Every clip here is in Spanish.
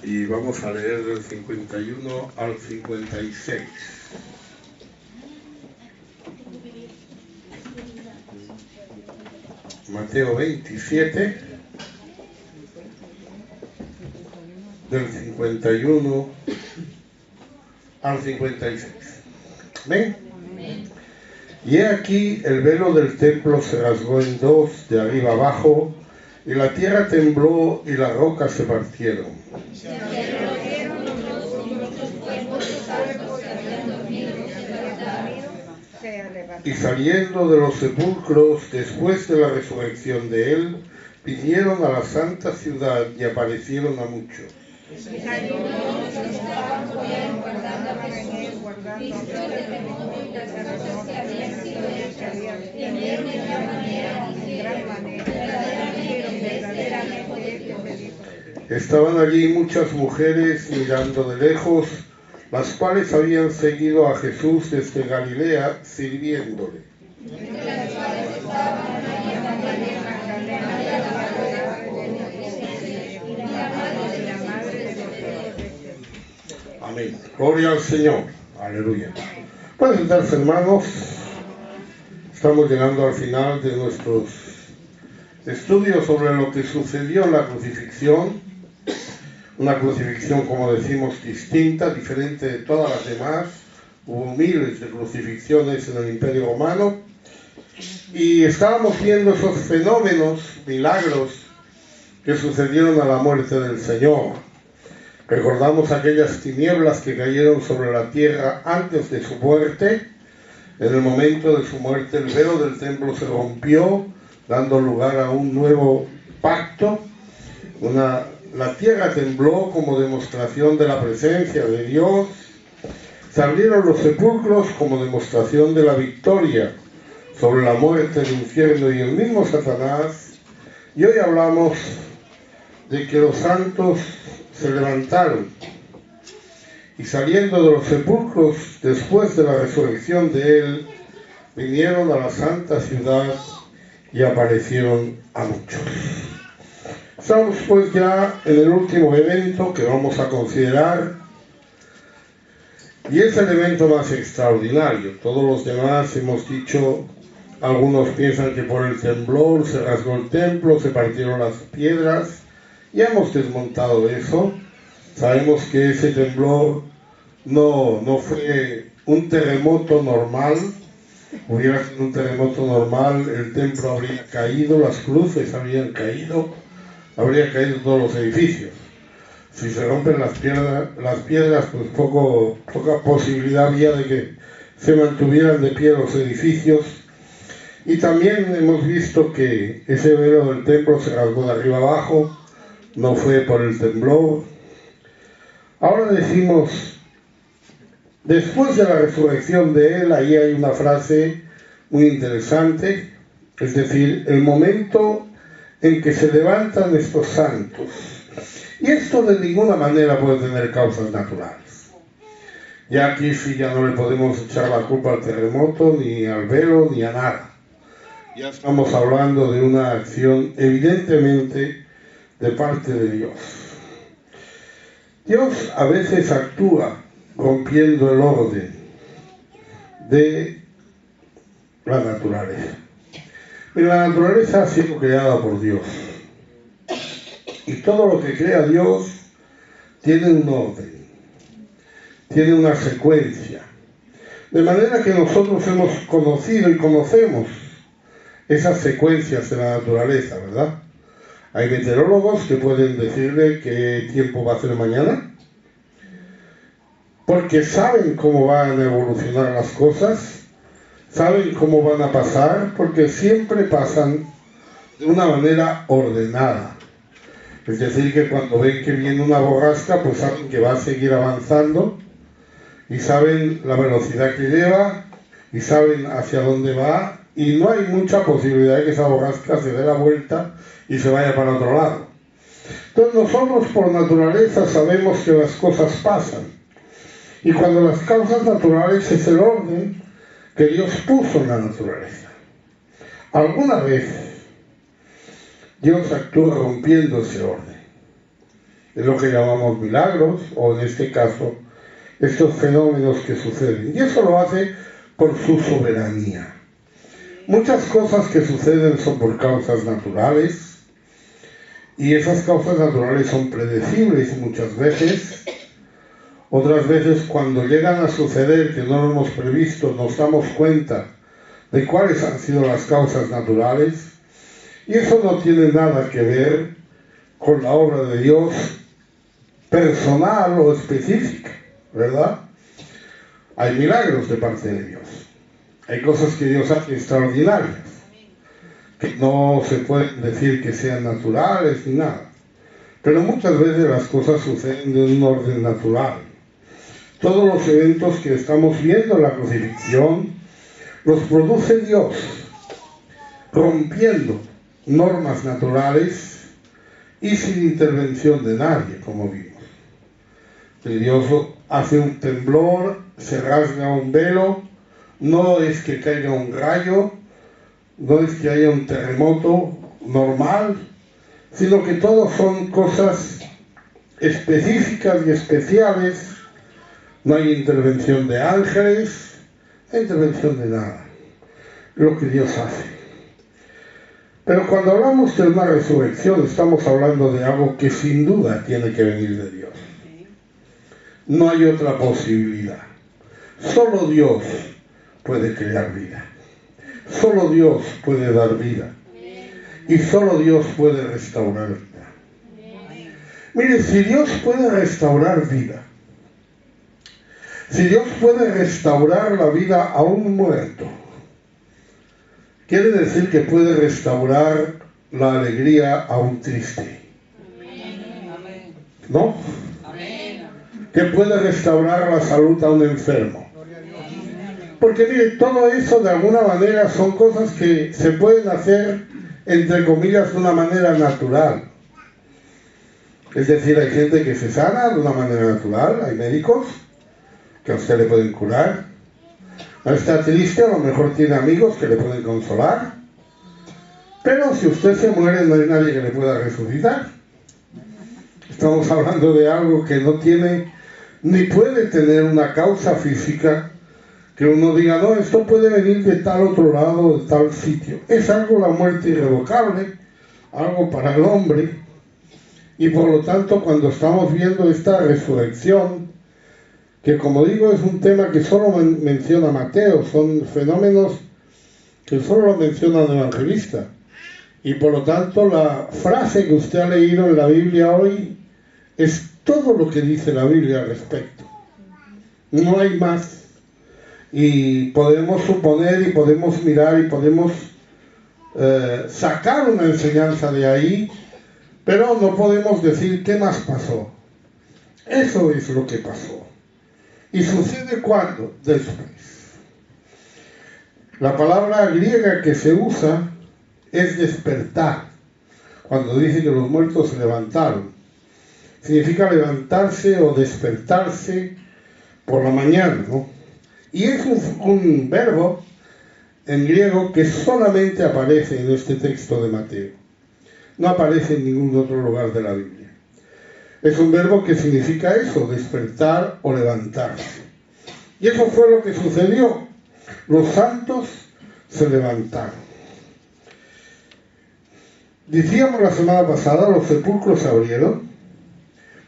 Y vamos a leer del 51 al 56. Mateo 27, del 51 al 56. ¿Ven? Y he aquí el velo del templo se rasgó en dos, de arriba abajo, y la tierra tembló y las rocas se partieron. Y saliendo de los sepulcros, después de la resurrección de él, vinieron a la santa ciudad y aparecieron a muchos. Estaban allí muchas mujeres mirando de lejos, las cuales habían seguido a Jesús desde Galilea sirviéndole. Amén. Gloria al Señor. Aleluya. Pueden sentarse, hermanos. Estamos llegando al final de nuestros estudios sobre lo que sucedió en la crucifixión. Una crucifixión, como decimos, distinta, diferente de todas las demás. Hubo miles de crucifixiones en el Imperio Romano. Y estábamos viendo esos fenómenos, milagros, que sucedieron a la muerte del Señor. Recordamos aquellas tinieblas que cayeron sobre la tierra antes de su muerte. En el momento de su muerte el velo del templo se rompió, dando lugar a un nuevo pacto. La tierra tembló como demostración de la presencia de Dios. Se abrieron los sepulcros como demostración de la victoria sobre la muerte, el infierno y el mismo Satanás. Y hoy hablamos de que los santos se levantaron y saliendo de los sepulcros después de la resurrección de él, vinieron a la santa ciudad y aparecieron a muchos. Estamos pues ya en el último evento que vamos a considerar, y es el evento más extraordinario. Todos los demás hemos dicho, algunos piensan que por el temblor se rasgó el templo, se partieron las piedras. Ya hemos desmontado eso. Sabemos que ese temblor no fue un terremoto normal. Hubiera sido un terremoto normal, el templo habría caído, las cruces habrían caído, habría caído todos los edificios. Si se rompen las piedras, pues poca posibilidad había de que se mantuvieran de pie los edificios. Y también hemos visto que ese velo del templo se rasgó de arriba abajo, no fue por el temblor. Ahora decimos, después de la resurrección de él, ahí hay una frase muy interesante, es decir, el momento en que se levantan estos santos. Y esto de ninguna manera puede tener causas naturales. Ya aquí sí ya no le podemos echar la culpa al terremoto, ni al velo, ni a nada. Ya estamos hablando de una acción evidentemente de parte de Dios. Dios a veces actúa rompiendo el orden de la naturaleza. Pero la naturaleza ha sido creada por Dios. Y todo lo que crea Dios tiene un orden, tiene una secuencia. De manera que nosotros hemos conocido y conocemos esas secuencias de la naturaleza, ¿verdad? Hay meteorólogos que pueden decirle qué tiempo va a hacer mañana, porque saben cómo van a evolucionar las cosas, saben cómo van a pasar, porque siempre pasan de una manera ordenada. Es decir, que cuando ven que viene una borrasca, pues saben que va a seguir avanzando, y saben la velocidad que lleva, y saben hacia dónde va, y no hay mucha posibilidad de que esa borrasca se dé la vuelta y se vaya para otro lado. Entonces nosotros por naturaleza sabemos que las cosas pasan, y cuando las causas naturales es el orden que Dios puso en la naturaleza. Alguna vez Dios actúa rompiendo ese orden. Es lo que llamamos milagros, o en este caso, estos fenómenos que suceden. Y eso lo hace por su soberanía. Muchas cosas que suceden son por causas naturales, y esas causas naturales son predecibles muchas veces. Otras veces, cuando llegan a suceder que no lo hemos previsto, nos damos cuenta de cuáles han sido las causas naturales, y eso no tiene nada que ver con la obra de Dios personal o específica, ¿verdad? Hay milagros de parte de Dios. Hay cosas que Dios hace extraordinarias, que no se pueden decir que sean naturales ni nada. Pero muchas veces las cosas suceden de un orden natural. Todos los eventos que estamos viendo en la crucifixión los produce Dios, rompiendo normas naturales y sin intervención de nadie, como vimos. Que Dios hace un temblor, se rasga un velo, no es que caiga un rayo, no es que haya un terremoto normal, sino que todo son cosas específicas y especiales. No hay intervención de ángeles, no hay intervención de nada, lo que Dios hace. Pero cuando hablamos de una resurrección, estamos hablando de algo que sin duda tiene que venir de Dios. No hay otra posibilidad. Solo Dios puede crear vida. Solo Dios puede dar vida. Y solo Dios puede restaurar vida. Mire, si Dios puede restaurar vida, si Dios puede restaurar la vida a un muerto, quiere decir que puede restaurar la alegría a un triste. ¿No? Que puede restaurar la salud a un enfermo. Porque mire, todo eso de alguna manera son cosas que se pueden hacer, entre comillas, de una manera natural. Es decir, hay gente que se sana de una manera natural, hay médicos que a usted le pueden curar. No está triste, a lo mejor tiene amigos que le pueden consolar. Pero si usted se muere, no hay nadie que le pueda resucitar. Estamos hablando de algo que no tiene, ni puede tener una causa física que uno diga, no, esto puede venir de tal otro lado, de tal sitio. Es algo, la muerte irrevocable, algo para el hombre. Y por lo tanto, cuando estamos viendo esta resurrección, que como digo es un tema que solo menciona Mateo, son fenómenos que solo lo menciona el evangelista. Y por lo tanto, la frase que usted ha leído en la Biblia hoy es todo lo que dice la Biblia al respecto. No hay más. Y podemos suponer y podemos mirar y podemos sacar una enseñanza de ahí, pero no podemos decir qué más pasó. Eso es lo que pasó. ¿Y sucede cuándo? Después. La palabra griega que se usa es despertar. Cuando dice que los muertos se levantaron, significa levantarse o despertarse por la mañana, ¿no? Y es un verbo en griego que solamente aparece en este texto de Mateo. No aparece en ningún otro lugar de la Biblia. Es un verbo que significa eso, despertar o levantarse. Y eso fue lo que sucedió. Los santos se levantaron. Decíamos la semana pasada, los sepulcros se abrieron,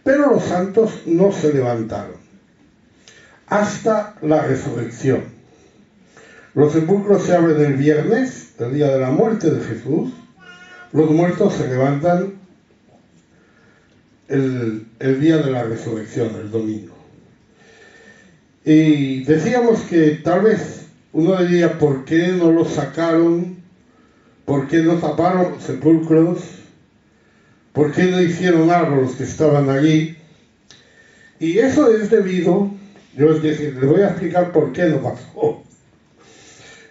pero los santos no se levantaron hasta la resurrección. Los sepulcros se abren el viernes, el día de la muerte de Jesús. Los muertos se levantan el día de la resurrección, el domingo. Y decíamos que tal vez uno diría, ¿por qué no los sacaron? ¿Por qué no taparon los sepulcros? ¿Por qué no hicieron algo los que estaban allí? Y eso es debido, yo es decir, les voy a explicar por qué no pasó.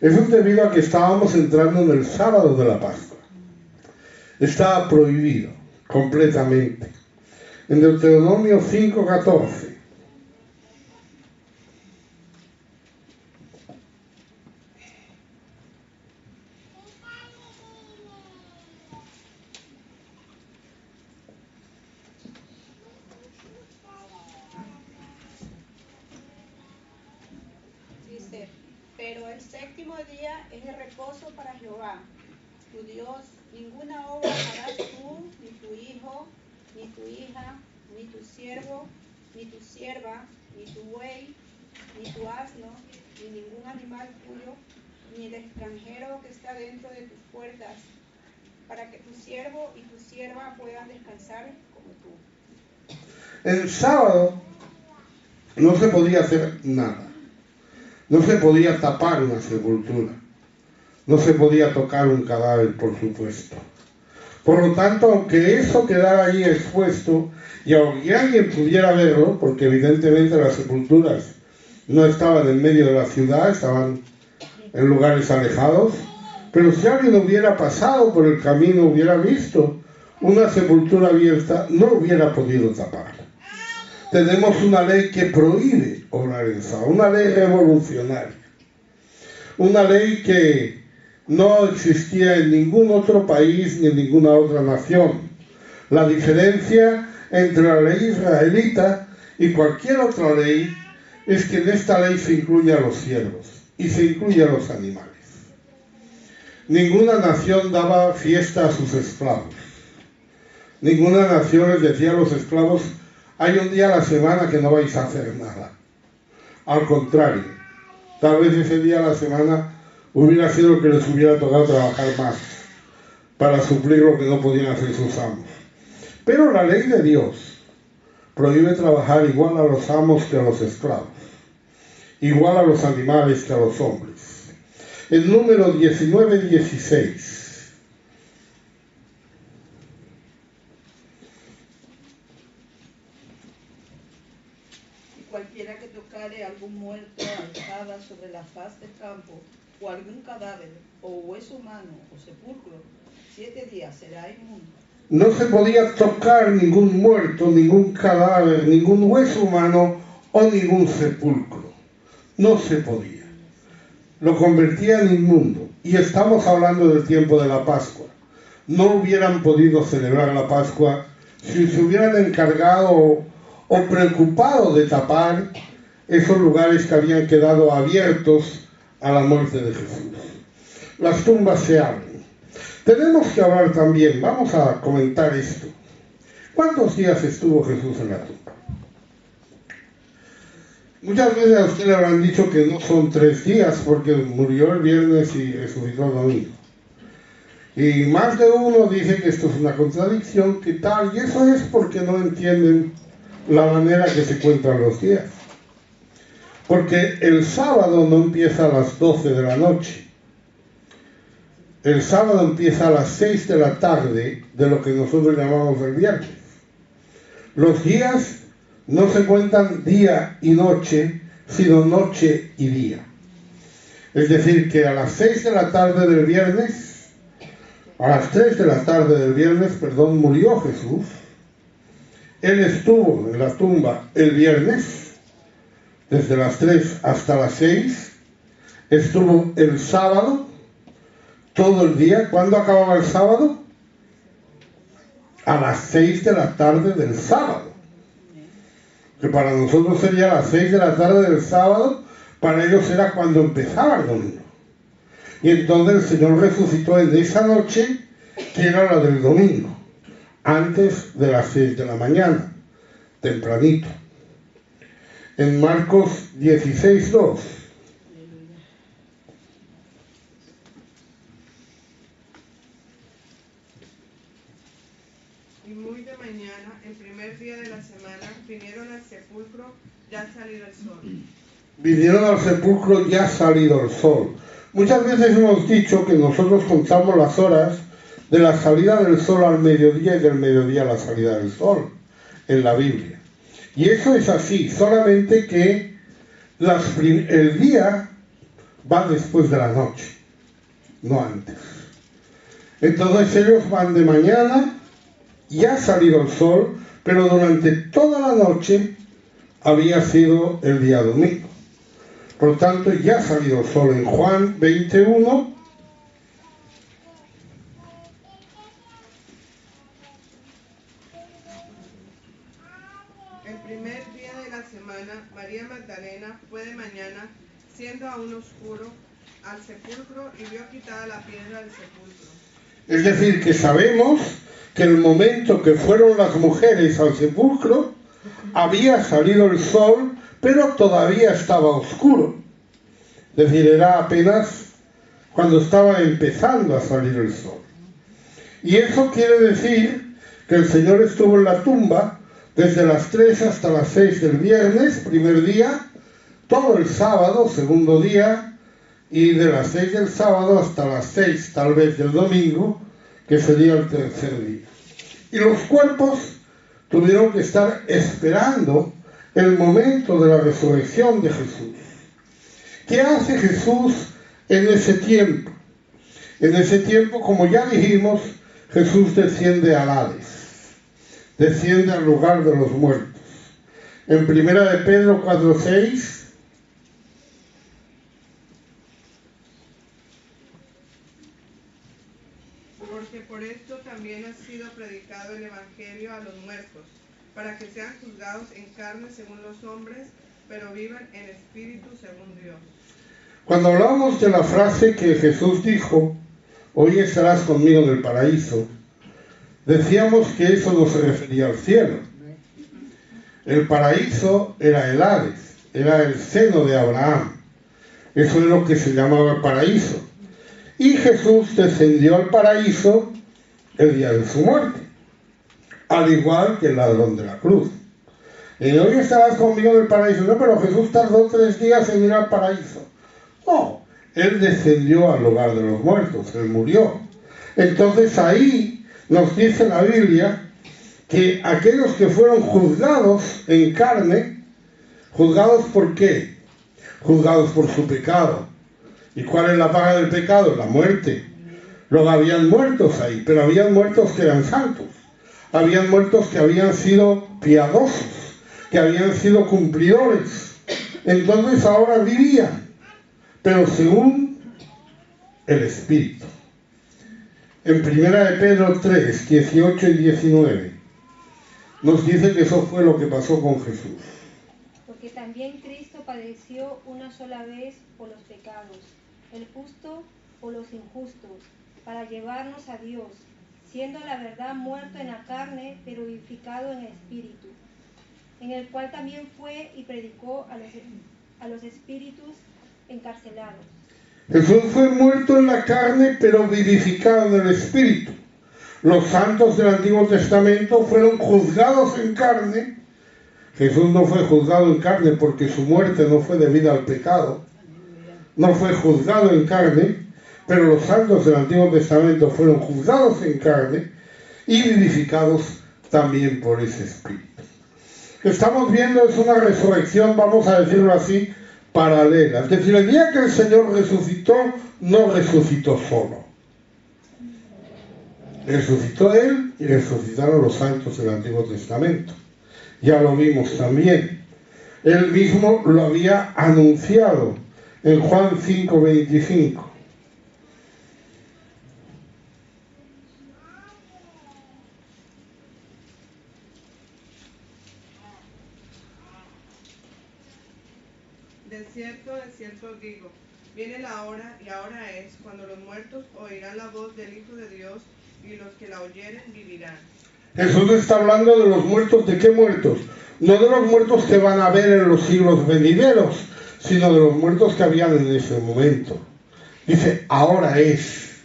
Eso es debido a que estábamos entrando en el sábado de la Pascua. Estaba prohibido completamente. En Deuteronomio 5:14. Pero el séptimo día es de reposo para Jehová, tu Dios. Ninguna obra harás tú, ni tu hijo, ni tu hija, ni tu siervo, ni tu sierva, ni tu buey, ni tu asno, ni ningún animal tuyo, ni el extranjero que está dentro de tus puertas, para que tu siervo y tu sierva puedan descansar como tú. El sábado no se podía hacer nada. No se podía tapar una sepultura. No se podía tocar un cadáver, por supuesto. Por lo tanto, aunque eso quedara allí expuesto y aunque alguien pudiera verlo, porque evidentemente las sepulturas no estaban en medio de la ciudad, estaban en lugares alejados, pero si alguien hubiera pasado por el camino, hubiera visto una sepultura abierta, no hubiera podido taparla. Tenemos una ley que prohíbe obrar en sábado, una ley revolucionaria, una ley que no existía en ningún otro país ni en ninguna otra nación. La diferencia entre la ley israelita y cualquier otra ley es que en esta ley se incluye a los siervos y se incluye a los animales. Ninguna nación daba fiesta a sus esclavos. Ninguna nación les decía a los esclavos: hay un día a la semana que no vais a hacer nada. Al contrario, tal vez ese día a la semana hubiera sido el que les hubiera tocado trabajar más para suplir lo que no podían hacer sus amos. Pero la ley de Dios prohíbe trabajar igual a los amos que a los esclavos, igual a los animales que a los hombres. El número 19:16. Cualquiera que tocare algún muerto alzada sobre la faz del campo, o algún cadáver, o hueso humano, o sepulcro, 7 días será inmundo. No se podía tocar ningún muerto, ningún cadáver, ningún hueso humano o ningún sepulcro. No se podía. Lo convertía en inmundo. Y estamos hablando del tiempo de la Pascua. No hubieran podido celebrar la Pascua si se hubieran encargado o preocupado de tapar esos lugares que habían quedado abiertos a la muerte de Jesús. Las tumbas se abren. Tenemos que hablar también, vamos a comentar esto. ¿Cuántos días estuvo Jesús en la tumba? Muchas veces a usted le habrán dicho que no son 3 días porque murió el viernes y resucitó el domingo. Y más de uno dice que esto es una contradicción, que tal, y eso es porque no entienden la manera que se cuentan los días. Porque el sábado no empieza a las 12 de la noche. El sábado empieza a las 6 de la tarde de lo que nosotros llamamos el viernes. Los días no se cuentan día y noche, sino noche y día. Es decir, que a las 6 de la tarde del viernes, a las 3 de la tarde del viernes, murió Jesús. Él estuvo en la tumba el viernes, desde las 3 hasta las 6. Estuvo el sábado, todo el día. ¿Cuándo acababa el sábado? A las 6 de la tarde del sábado. Que para nosotros sería las 6 de la tarde del sábado, para ellos era cuando empezaba el domingo. Y entonces el Señor resucitó en esa noche, que era la del domingo, antes de las 6 de la mañana, tempranito. En Marcos 16:2. Y muy de mañana, el primer día de la semana, vinieron al sepulcro ya salido el sol. Vinieron al sepulcro ya salido el sol. Muchas veces hemos dicho que nosotros contamos las horas de la salida del sol al mediodía y del mediodía a la salida del sol en la Biblia. Y eso es así, solamente que el día va después de la noche, no antes. Entonces ellos van de mañana, ya ha salido el sol, pero durante toda la noche había sido el día domingo. Por lo tanto, ya ha salido el sol. En Juan 21, El primer día de la semana, María Magdalena fue de mañana, siendo aún oscuro, al sepulcro y vio quitada la piedra del sepulcro. Es decir, que sabemos que el momento que fueron las mujeres al sepulcro, había salido el sol, pero todavía estaba oscuro. Es decir, era apenas cuando estaba empezando a salir el sol. Y eso quiere decir que el Señor estuvo en la tumba desde las 3 hasta las 6 del viernes, primer día, todo el sábado, segundo día, y de las 6 del sábado hasta las 6 tal vez del domingo, que sería el tercer día. Y los cuerpos tuvieron que estar esperando el momento de la resurrección de Jesús. ¿Qué hace Jesús en ese tiempo? En ese tiempo, como ya dijimos, Jesús desciende al Hades, desciende al lugar de los muertos. En 1 de Pedro 4:6, porque por esto también ha sido predicado el Evangelio a los muertos, para que sean juzgados en carne según los hombres, pero vivan en espíritu según Dios. Cuando hablamos de la frase que Jesús dijo, hoy estarás conmigo en el paraíso, decíamos que eso no se refería al cielo. El paraíso era el Hades, era el seno de Abraham. Eso es lo que se llamaba el paraíso. Y Jesús descendió al paraíso el día de su muerte, al igual que el ladrón de la cruz. Y hoy estarás conmigo en el paraíso. No, pero Jesús tardó 3 días en ir al paraíso. No, Él descendió al lugar de los muertos, Él murió. Entonces ahí nos dice la Biblia que aquellos que fueron juzgados en carne, ¿juzgados por qué? Juzgados por su pecado. ¿Y cuál es la paga del pecado? La muerte. Luego habían muertos ahí, pero habían muertos que eran santos. Habían muertos que habían sido piadosos, que habían sido cumplidores. Entonces ahora vivían, pero según el Espíritu. En 1 de Pedro 3, 18 y 19, nos dice que eso fue lo que pasó con Jesús. Porque también Cristo padeció una sola vez por los pecados, el justo por los injustos, para llevarnos a Dios, siendo la verdad muerto en la carne, pero vivificado en el Espíritu, en el cual también fue y predicó a los espíritus encarcelados. Jesús fue muerto en la carne, pero vivificado en el Espíritu. Los santos del Antiguo Testamento fueron juzgados en carne. Jesús no fue juzgado en carne porque su muerte no fue debida al pecado. No fue juzgado en carne, pero los santos del Antiguo Testamento fueron juzgados en carne y vivificados también por ese Espíritu. Lo que estamos viendo es una resurrección, vamos a decirlo así, paralela. Es decir, el día que el Señor resucitó, no resucitó solo. Resucitó Él y resucitaron los santos del Antiguo Testamento. Ya lo vimos también. Él mismo lo había anunciado en Juan 5:25. De cierto os digo, viene la hora, y ahora es, cuando los muertos oirán la voz del Hijo de Dios, y los que la oyeren vivirán. Jesús está hablando de los muertos. ¿De qué muertos? No de los muertos que van a ver en los siglos venideros, sino de los muertos que habían en ese momento. Dice, ahora es.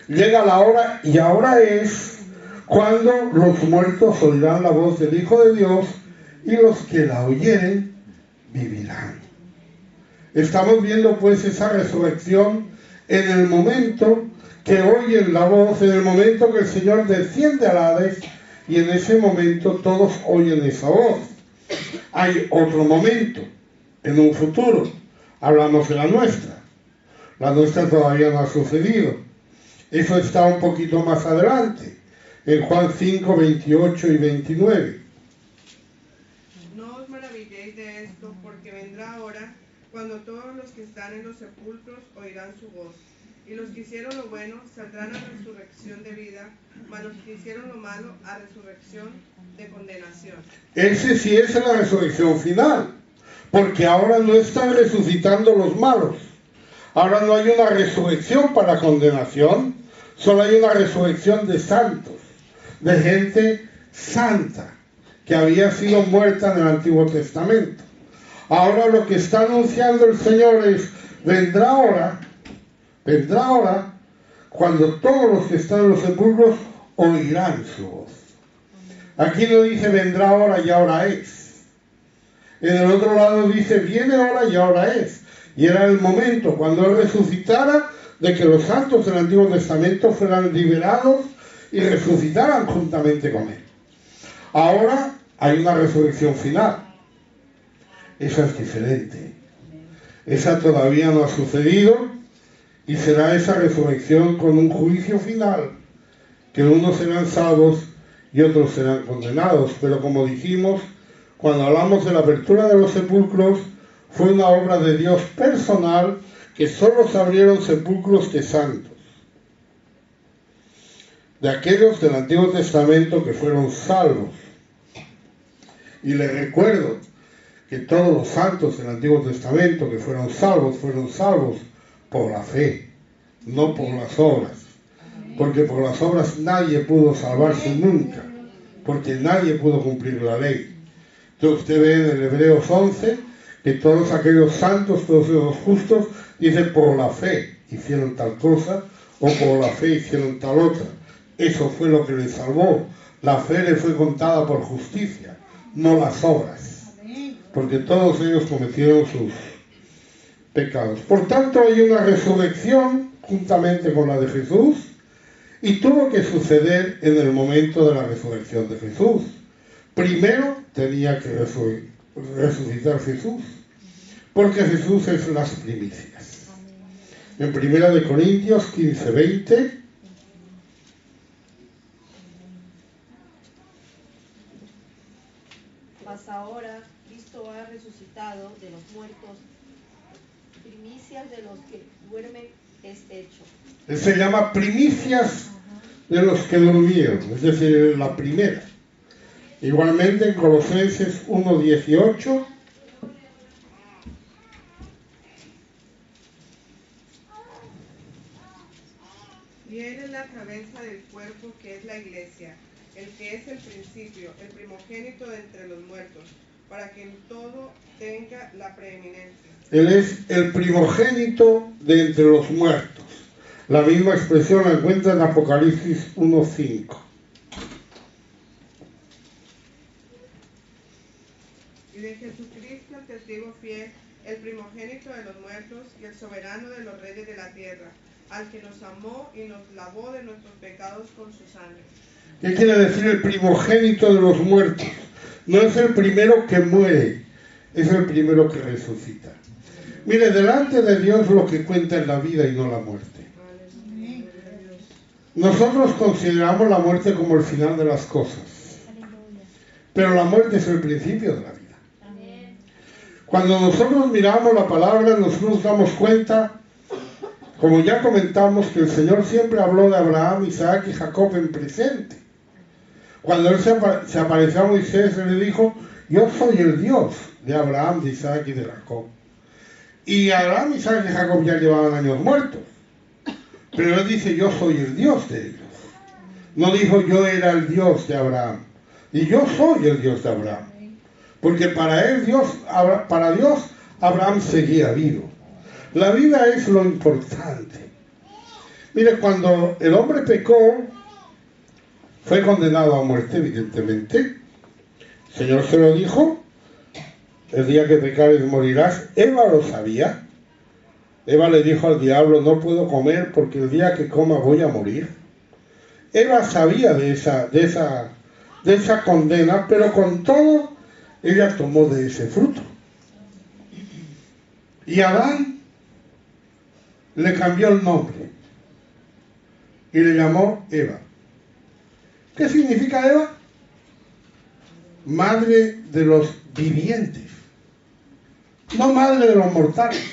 Llega la hora y ahora es cuando los muertos oirán la voz del Hijo de Dios y los que la oyeren vivirán. Estamos viendo pues esa resurrección en el momento que oyen la voz, en el momento que el Señor desciende al Hades, y en ese momento todos oyen esa voz. Hay otro momento, en un futuro, hablamos de la nuestra. La nuestra todavía no ha sucedido. Eso está un poquito más adelante, en Juan 5, 28 y 29. No os maravilléis de esto, porque vendrá hora cuando todos los que están en los sepulcros oirán su voz. Y los que hicieron lo bueno saldrán a resurrección de vida, mas los que hicieron lo malo a resurrección de condenación. Ese sí es la resurrección final, porque ahora no están resucitando los malos. Ahora no hay una resurrección para condenación, solo hay una resurrección de santos, de gente santa, que había sido muerta en el Antiguo Testamento. Ahora lo que está anunciando el Señor es, vendrá ahora, cuando todos los que están en los sepulcros oirán su voz. Aquí no dice vendrá ahora y ahora es. En el otro lado dice viene ahora y ahora es. Y era el momento cuando Él resucitara de que los santos del Antiguo Testamento fueran liberados y resucitaran juntamente con Él. Ahora hay una resurrección final. Esa es diferente. Esa todavía no ha sucedido y será esa resurrección con un juicio final, que unos serán salvos y otros serán condenados. Pero como dijimos, cuando hablamos de la apertura de los sepulcros, fue una obra de Dios personal, que solo se abrieron sepulcros de santos, de aquellos del Antiguo Testamento que fueron salvos. Y les recuerdo que todos los santos del Antiguo Testamento que fueron salvos por la fe, no por las obras. Porque por las obras nadie pudo salvarse nunca, porque nadie pudo cumplir la ley. Entonces usted ve en el Hebreos 11 que todos aquellos santos, todos esos justos, dice por la fe hicieron tal cosa, o por la fe hicieron tal otra. Eso fue lo que les salvó. La fe le fue contada por justicia, no las obras, porque todos ellos cometieron sus pecados. Por tanto, hay una resurrección juntamente con la de Jesús, y tuvo que suceder en el momento de la resurrección de Jesús. Primero tenía que resucitar Jesús, porque Jesús es las primicias. En 1 Corintios 15:20, mas ahora Cristo ha resucitado de los muertos, primicias de los que duermen es hecho. Él se llama primicias de los que durmieron, es decir, la primera. Igualmente en Colosenses 1:18, y Él es la cabeza del cuerpo, que es la iglesia, el que es el principio, el primogénito de entre los muertos, para que en todo tenga la preeminencia. Él es el primogénito de entre los muertos. La misma expresión la encuentra en Apocalipsis 1:5. Y de Jesucristo, el testigo fiel, el primogénito de los muertos y el soberano de los reyes de la tierra, al que nos amó y nos lavó de nuestros pecados con su sangre. ¿Qué quiere decir el primogénito de los muertos? No es el primero que muere, es el primero que resucita. Mire, delante de Dios lo que cuenta es la vida y no la muerte. Nosotros consideramos la muerte como el final de las cosas, pero la muerte es el principio de la vida. Cuando nosotros miramos la palabra, nosotros nos damos cuenta, como ya comentamos, que el Señor siempre habló de Abraham, Isaac y Jacob en presente. Cuando Él se apareció a Moisés, Él le dijo, yo soy el Dios de Abraham, de Isaac y de Jacob. Y Abraham, Isaac y Jacob ya llevaban años muertos. Pero Él dice, yo soy el Dios de ellos. No dijo, yo era el Dios de Abraham. Y yo soy el Dios de Abraham. Porque para Dios, Abraham seguía vivo. La vida es lo importante. Mire, cuando el hombre pecó, fue condenado a muerte, evidentemente. El Señor se lo dijo, el día que pecares morirás. Eva lo sabía. Eva le dijo al diablo, no puedo comer porque el día que coma voy a morir. Eva sabía de esa condena, pero con todo, ella tomó de ese fruto. Y Adán le cambió el nombre y le llamó Eva. ¿Qué significa Eva? Madre de los vivientes, no madre de los mortales,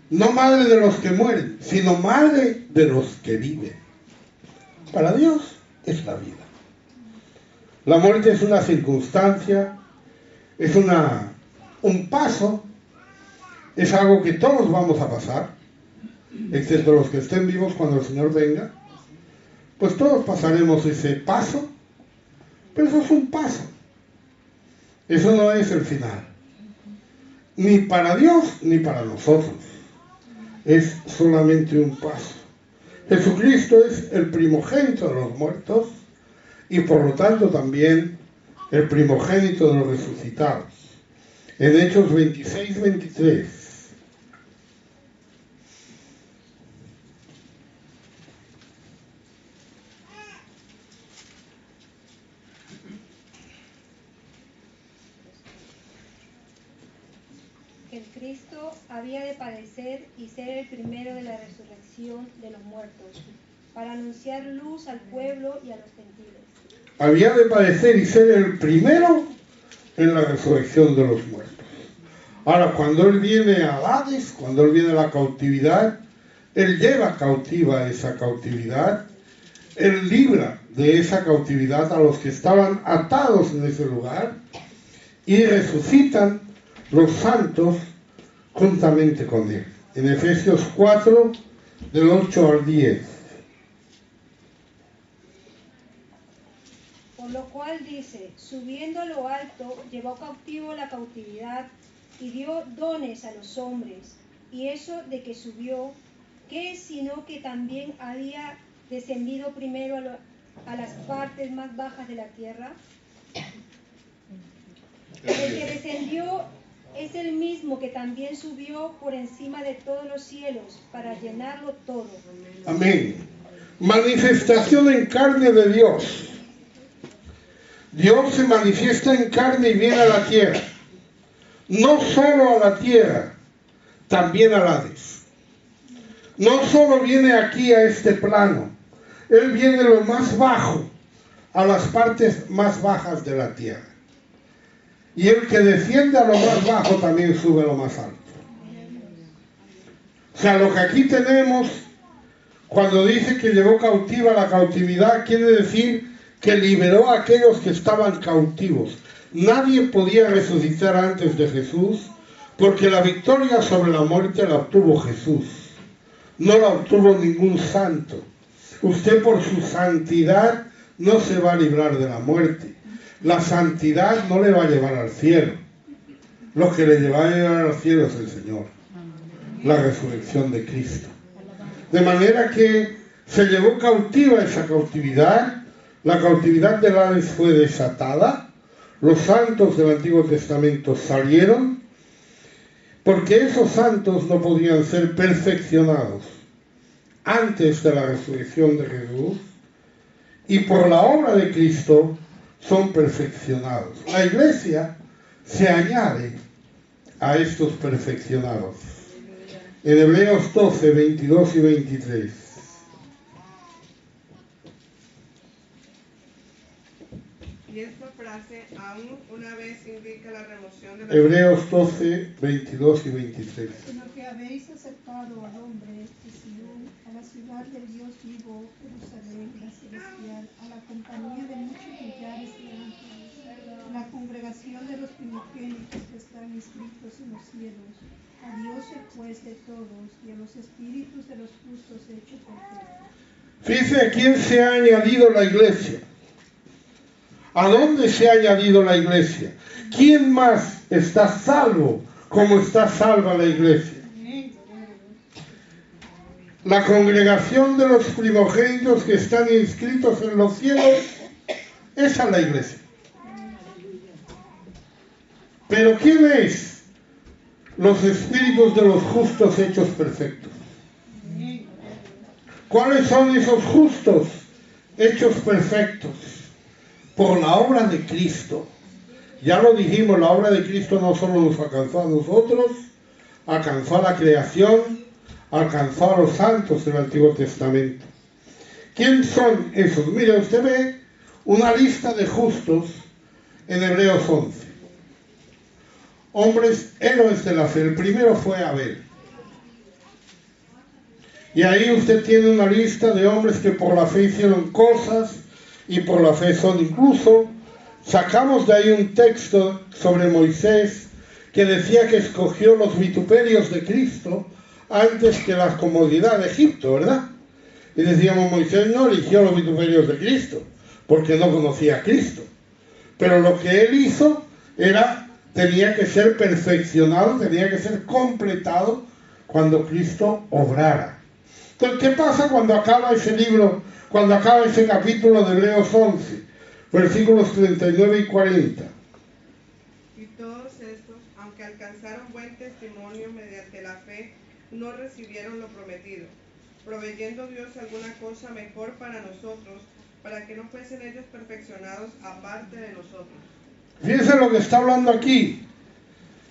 no madre de los que mueren, sino madre de los que viven. Para Dios es la vida. La muerte es una circunstancia, es un paso, es algo que todos vamos a pasar, excepto los que estén vivos cuando el Señor venga. Pues todos pasaremos ese paso, pero eso es un paso. Eso no es el final. Ni para Dios ni para nosotros. Es solamente un paso. Jesucristo es el primogénito de los muertos y por lo tanto también el primogénito de los resucitados. En Hechos 26-23. El Cristo había de padecer y ser el primero de la resurrección de los muertos, para anunciar luz al pueblo y a los gentiles. Había de padecer y ser el primero en la resurrección de los muertos. Ahora, cuando Él viene a Hades, cuando Él viene a la cautividad, Él lleva cautiva esa cautividad, Él libra de esa cautividad a los que estaban atados en ese lugar y resucitan los santos juntamente con Él. En Efesios 4, del 8 al 10. Por lo cual dice, subiendo a lo alto, llevó cautivo la cautividad y dio dones a los hombres. Y eso de que subió, ¿qué es sino que también había descendido primero a las partes más bajas de la tierra? El que descendió es el mismo que también subió por encima de todos los cielos para llenarlo todo. Amén. Manifestación en carne de Dios. Dios se manifiesta en carne y viene a la tierra. No solo a la tierra, también al Hades. No solo viene aquí a este plano, Él viene lo más bajo, a las partes más bajas de la tierra. Y el que desciende a lo más bajo también sube a lo más alto. O sea, lo que aquí tenemos, cuando dice que llevó cautiva la cautividad, quiere decir que liberó a aquellos que estaban cautivos. Nadie podía resucitar antes de Jesús, porque la victoria sobre la muerte la obtuvo Jesús. No la obtuvo ningún santo. Usted por su santidad no se va a librar de la muerte. La santidad no le va a llevar al cielo. Lo que le va a llevar al cielo es el Señor. La resurrección de Cristo. De manera que se llevó cautiva esa cautividad. La cautividad del Hades fue desatada. Los santos del Antiguo Testamento salieron, porque esos santos no podían ser perfeccionados antes de la resurrección de Jesús, y por la obra de Cristo son perfeccionados. La iglesia se añade a estos perfeccionados. En Hebreos 12, 22 y 23. Y esta frase, aún una vez, indica la remoción de la... Hebreos 12, 22 y 23. Sino que habéis acercado al hombre de Sion, a la ciudad del Dios vivo, Jerusalén, la celestial, a la compañía de muchos millares de ángeles, la congregación de los primogénitos que están inscritos en los cielos, a Dios el juez de todos, y a los espíritus de los justos hechos perfectos. Fíjese a quién se ha añadido la iglesia. ¿A dónde se ha añadido la iglesia? ¿Quién más está salvo como está salva la iglesia? La congregación de los primogénitos que están inscritos en los cielos, esa es la iglesia. Pero ¿quién es? Los espíritus de los justos hechos perfectos. ¿Cuáles son esos justos hechos perfectos? Por la obra de Cristo. Ya lo dijimos, la obra de Cristo no solo nos alcanzó a nosotros, alcanzó a la creación, alcanzó a los santos del Antiguo Testamento. ¿Quién son esos? Mire, usted ve una lista de justos en Hebreos 11. Hombres, héroes de la fe. El primero fue Abel. Y ahí usted tiene una lista de hombres que por la fe hicieron cosas y por la fe son. Incluso sacamos de ahí un texto sobre Moisés que decía que escogió los vituperios de Cristo antes que la comodidad de Egipto, ¿verdad? Y decíamos, Moisés no eligió los vituperios de Cristo, porque no conocía a Cristo. Pero lo que él hizo tenía que ser perfeccionado, tenía que ser completado cuando Cristo obrara. Entonces, ¿qué pasa cuando acaba ese libro, cuando acaba ese capítulo de Hebreos 11, versículos 39 y 40? Y todos estos, aunque alcanzaron buen testimonio mediante la fe, no recibieron lo prometido, proveyendo Dios alguna cosa mejor para nosotros, para que no fuesen ellos perfeccionados aparte de nosotros. Fíjense lo que está hablando aquí.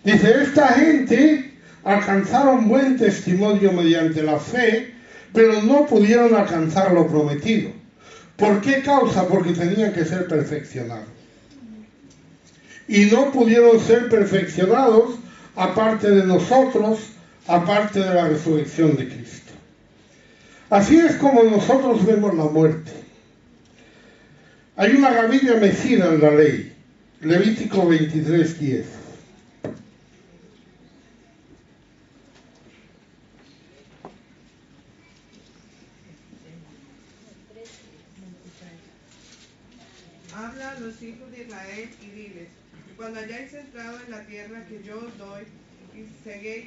Dice, esta gente alcanzaron buen testimonio mediante la fe, pero no pudieron alcanzar lo prometido. ¿Por qué causa? Porque tenían que ser perfeccionados. Y no pudieron ser perfeccionados aparte de nosotros, aparte de la resurrección de Cristo. Así es como nosotros vemos la muerte. Hay una gavilla mecida en la ley. Levítico 23:10. Habla a los hijos de Israel y diles, cuando hayáis entrado en la tierra que yo os doy, y seguéis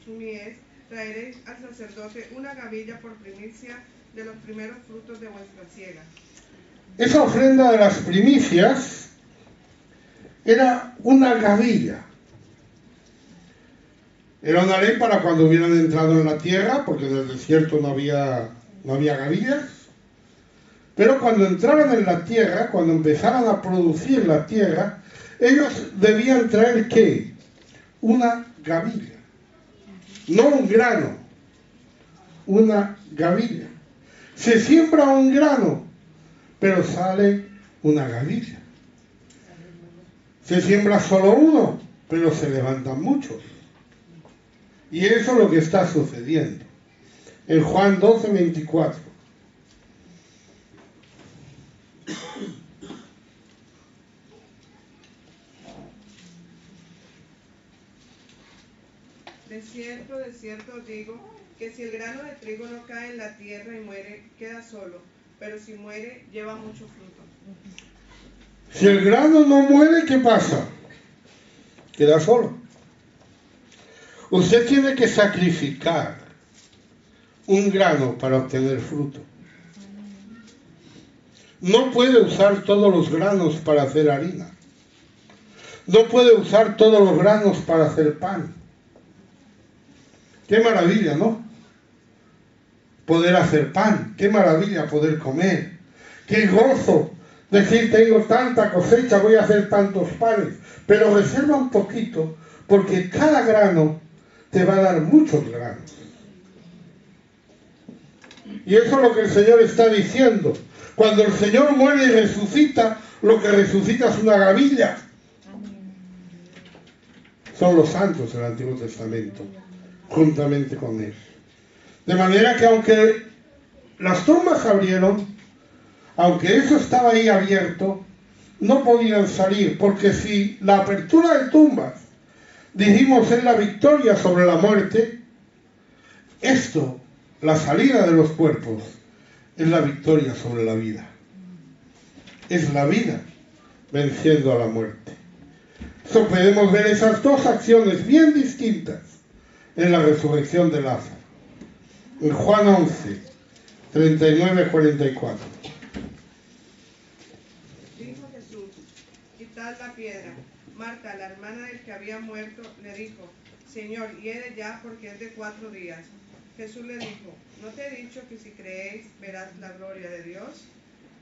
su mies, traeréis al sacerdote una gavilla por primicia de los primeros frutos de vuestra siega. Esa ofrenda de las primicias era una gavilla. Era una ley para cuando hubieran entrado en la tierra, porque en el desierto no había gavillas. Pero cuando entraran en la tierra, cuando empezaran a producir la tierra, ellos debían traer ¿qué? Una gavilla. No un grano, una gavilla. Se siembra un grano, pero sale una gavilla. Se siembra solo uno, pero se levantan muchos. Y eso es lo que está sucediendo. En Juan 12:24. De cierto os digo, que si el grano de trigo no cae en la tierra y muere, queda solo, pero si muere, lleva mucho fruto. Si el grano no muere, ¿qué pasa? Queda solo. Usted tiene que sacrificar un grano para obtener fruto. No puede usar todos los granos para hacer harina. No puede usar todos los granos para hacer pan. Qué maravilla, ¿no? Poder hacer pan. Qué maravilla poder comer. Qué gozo decir, tengo tanta cosecha, voy a hacer tantos panes. Pero reserva un poquito, porque cada grano te va a dar muchos granos. Y eso es lo que el Señor está diciendo. Cuando el Señor muere y resucita, lo que resucita es una gavilla. Son los santos del Antiguo Testamento, juntamente con Él. De manera que aunque las tumbas se abrieron, aunque eso estaba ahí abierto, no podían salir, porque si la apertura de tumbas, dijimos, es la victoria sobre la muerte, esto, la salida de los cuerpos, es la victoria sobre la vida. Es la vida venciendo a la muerte. So, podemos ver esas dos acciones bien distintas en la resurrección de Lázaro. En Juan 11, 39-44. Dijo Jesús, quitad la piedra. Marta, la hermana del que había muerto, le dijo, Señor, hiere ya porque es de 4 días. Jesús le dijo, ¿no te he dicho que si creéis verás la gloria de Dios?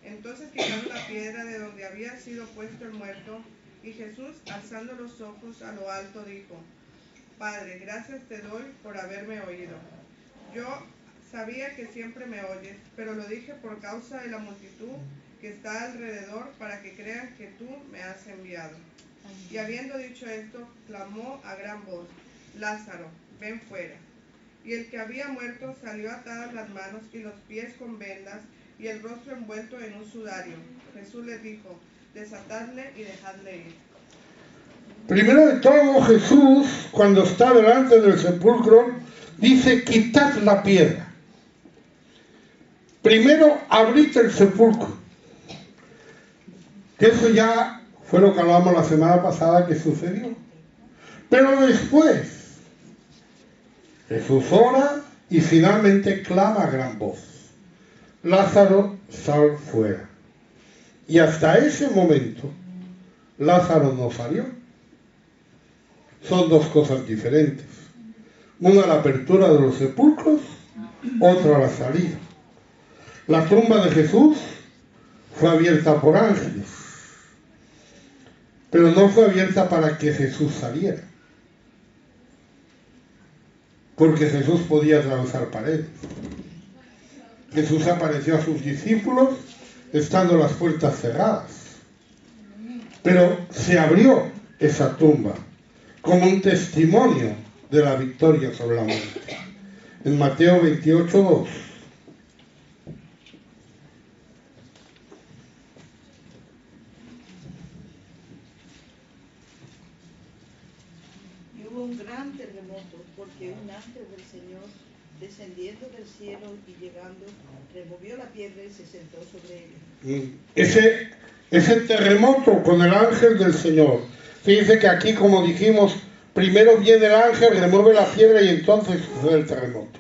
Entonces quitaron la piedra de donde había sido puesto el muerto, y Jesús, alzando los ojos a lo alto, dijo, Padre, gracias te doy por haberme oído. Yo sabía que siempre me oyes, pero lo dije por causa de la multitud que está alrededor, para que crean que tú me has enviado. Y habiendo dicho esto, clamó a gran voz, Lázaro, ven fuera. Y el que había muerto salió atadas las manos y los pies con vendas, y el rostro envuelto en un sudario. Jesús les dijo, desatadle y dejadle ir. Primero de todo, Jesús, cuando está delante del sepulcro, dice: quitad la piedra. Primero, abrid el sepulcro. Que eso ya fue lo que hablamos la semana pasada que sucedió. Pero después, Jesús ora y finalmente clama a gran voz: Lázaro, sal fuera. Y hasta ese momento, Lázaro no salió. Son dos cosas diferentes. Una la apertura de los sepulcros, otra la salida. La tumba de Jesús fue abierta por ángeles, pero no fue abierta para que Jesús saliera, porque Jesús podía atravesar paredes. Jesús apareció a sus discípulos estando las puertas cerradas, pero se abrió esa tumba como un testimonio de la victoria sobre la muerte. En Mateo 28:2. Y hubo un gran terremoto, porque un ángel del Señor, descendiendo del cielo y llegando, removió la piedra y se sentó sobre ella. Ese terremoto con el ángel del Señor. Fíjense que aquí, como dijimos, primero viene el ángel, remueve la piedra y entonces sucede el terremoto.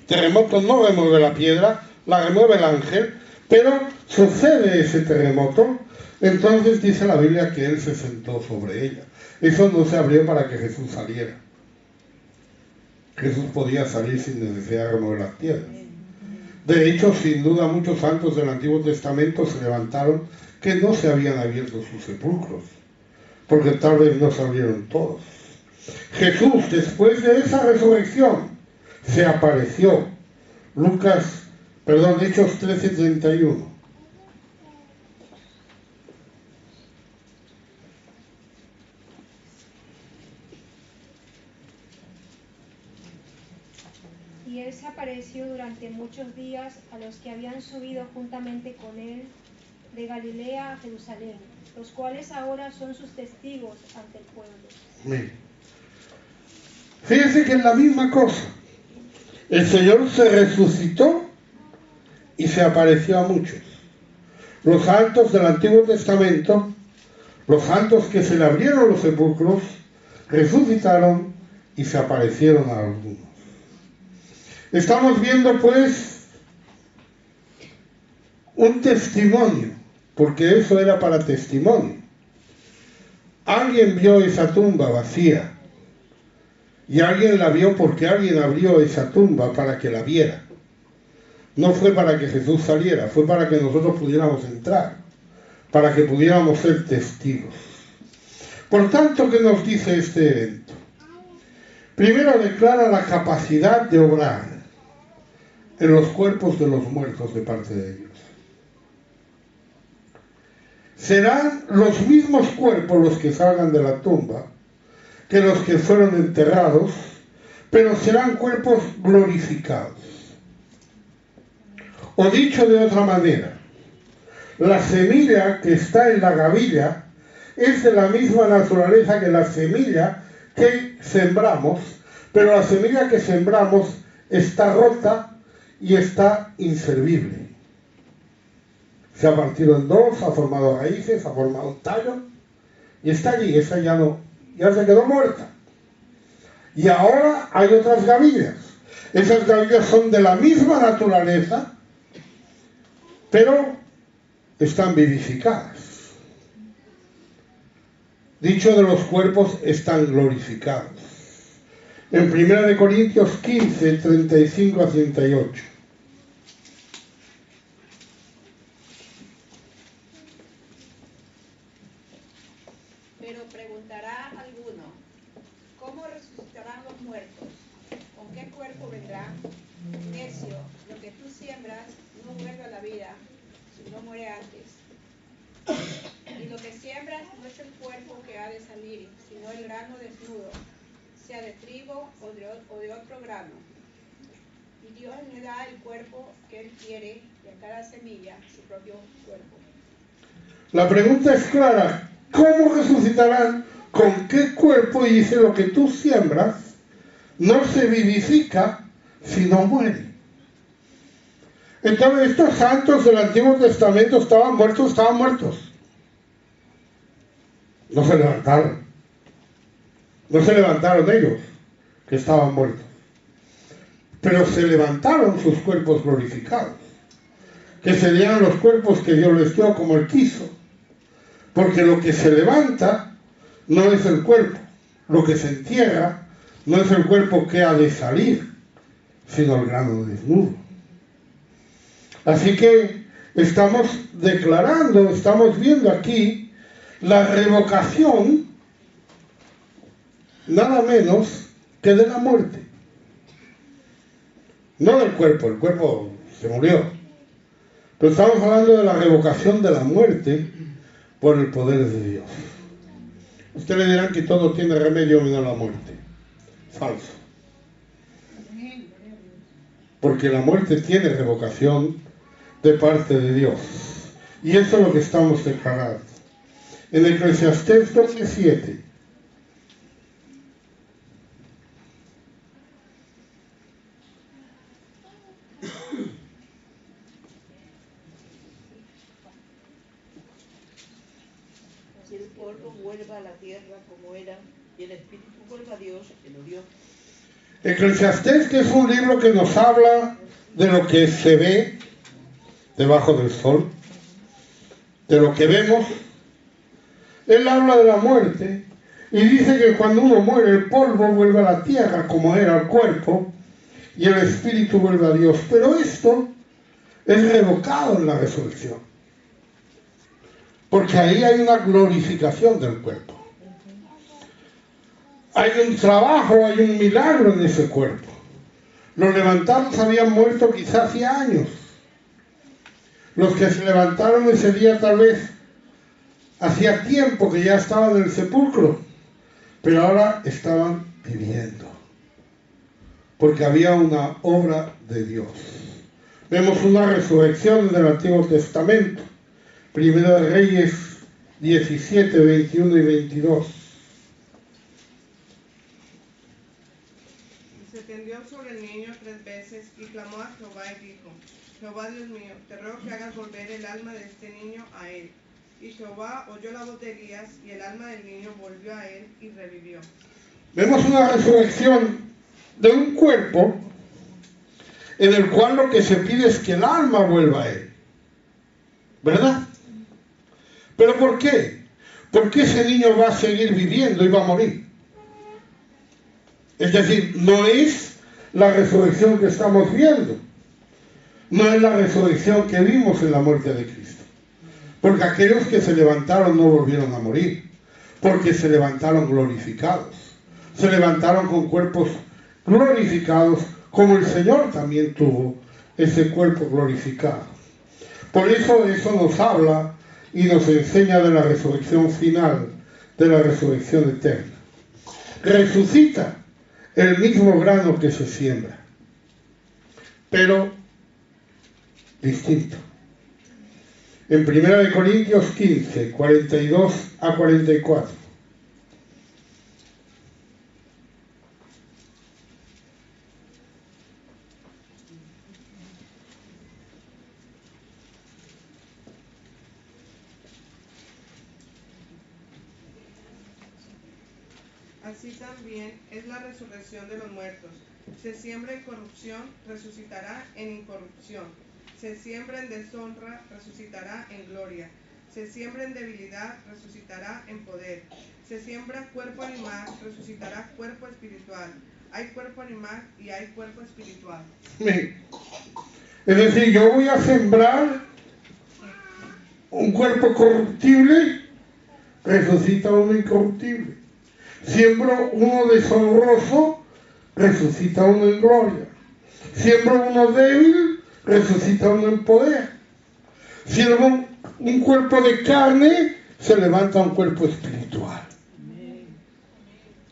El terremoto no remueve la piedra, la remueve el ángel, pero sucede ese terremoto. Entonces dice la Biblia que él se sentó sobre ella. Eso no se abrió para que Jesús saliera. Jesús podía salir sin necesidad de remover las piedras. De hecho, sin duda, muchos santos del Antiguo Testamento se levantaron que no se habían abierto sus sepulcros, porque tal vez no se abrieron todos. Jesús, después de esa resurrección, se apareció. Hechos 13:31. Y él se apareció durante muchos días a los que habían subido juntamente con él de Galilea a Jerusalén, los cuales ahora son sus testigos ante el pueblo. Amén. Fíjense que es la misma cosa. El Señor se resucitó y se apareció a muchos. Los santos del Antiguo Testamento, los santos que se le abrieron los sepulcros, resucitaron y se aparecieron a algunos. Estamos viendo pues un testimonio, porque eso era para testimonio. Alguien vio esa tumba vacía y alguien la vio porque alguien abrió esa tumba para que la viera. No fue para que Jesús saliera, fue para que nosotros pudiéramos entrar, para que pudiéramos ser testigos. Por tanto, ¿qué nos dice este evento? Primero declara la capacidad de obrar en los cuerpos de los muertos de parte de Dios. Serán los mismos cuerpos los que salgan de la tumba que los que fueron enterrados, pero serán cuerpos glorificados. O dicho de otra manera, la semilla que está en la gavilla es de la misma naturaleza que la semilla que sembramos, pero la semilla que sembramos está rota y está inservible. Se ha partido en dos, ha formado raíces, ha formado un tallo y está allí, esa ya se quedó muerta. Y ahora hay otras gavillas. Esas gavillas son de la misma naturaleza, pero están vivificadas. Dicho de los cuerpos, están glorificados. En 1 Corintios 15, 35-38. Pero preguntará alguno, ¿cómo resucitarán los muertos? ¿Con qué cuerpo vendrán? Necio, lo que tú siembras no vuelve a la vida, sino muere antes. Y lo que siembras no es el cuerpo que ha de salir, sino el grano desnudo, sea de trigo o de otro grano. Y Dios le da el cuerpo que Él quiere y a cada semilla su propio cuerpo. La pregunta es clara: ¿cómo resucitarán con qué cuerpo, y dice, lo que tú siembras no se vivifica, sino muere. Entonces estos santos del Antiguo Testamento estaban muertos. No se levantaron. No se levantaron ellos, que estaban muertos. Pero se levantaron sus cuerpos glorificados, que serían los cuerpos que Dios les dio como Él quiso. Porque lo que se levanta no es el cuerpo. Lo que se entierra no es el cuerpo que ha de salir, sino el grano desnudo. Así que estamos declarando, estamos viendo aquí la revocación, nada menos que de la muerte. No del cuerpo, el cuerpo se murió. Pero estamos hablando de la revocación de la muerte por el poder de Dios. Ustedes le dirán que todo tiene remedio menos la muerte. Falso. Porque la muerte tiene revocación de parte de Dios. Y eso es lo que estamos declarando. En Eclesiastés 12:7. Si el polvo vuelva a la tierra como era, y el espíritu vuelva a Dios, que lo dio. Eclesiastés, que es un libro que nos habla de lo que se ve debajo del sol, de lo que vemos. Él habla de la muerte y dice que cuando uno muere, el polvo vuelve a la tierra como era el cuerpo y el espíritu vuelve a Dios. Pero esto es revocado en la resurrección, porque ahí hay una glorificación del cuerpo. Hay un trabajo, hay un milagro en ese cuerpo. Los levantados habían muerto quizás hacía años. Los que se levantaron ese día tal vez hacía tiempo que ya estaban en el sepulcro, pero ahora estaban viviendo, porque había una obra de Dios. Vemos una resurrección del Antiguo Testamento, Primera de Reyes 17, 21 y 22. Se tendió sobre el niño 3 veces y clamó a Jehová y dijo: Jehová Dios mío, te ruego que hagas volver el alma de este niño a él. Y Jehová oyó la voz de Elías, y el alma del niño volvió a él y revivió. Vemos una resurrección de un cuerpo en el cual lo que se pide es que el alma vuelva a él. ¿Verdad? ¿Pero por qué? Porque ese niño va a seguir viviendo y va a morir. Es decir, no es la resurrección que estamos viendo. No es la resurrección que vimos en la muerte de Cristo. Porque aquellos que se levantaron no volvieron a morir. Porque se levantaron glorificados. Se levantaron con cuerpos glorificados, como el Señor también tuvo ese cuerpo glorificado. Por eso nos habla y nos enseña de la resurrección final, de la resurrección eterna. Resucita el mismo grano que se siembra, pero distinto. En 1 Corintios 15, 42 a 44. Así también es la resurrección de los muertos. Se siembra en corrupción, resucitará en incorrupción. Se siembra en deshonra, resucitará en gloria. Se siembra en debilidad, resucitará en poder. Se siembra cuerpo animal, resucitará cuerpo espiritual. Hay cuerpo animal y hay cuerpo espiritual. Es decir, yo voy a sembrar un cuerpo corruptible, resucita uno incorruptible. Siembro uno deshonroso, resucita uno en gloria. Siembro uno débil, resucita uno en poder. Siembro un cuerpo de carne, se levanta un cuerpo espiritual.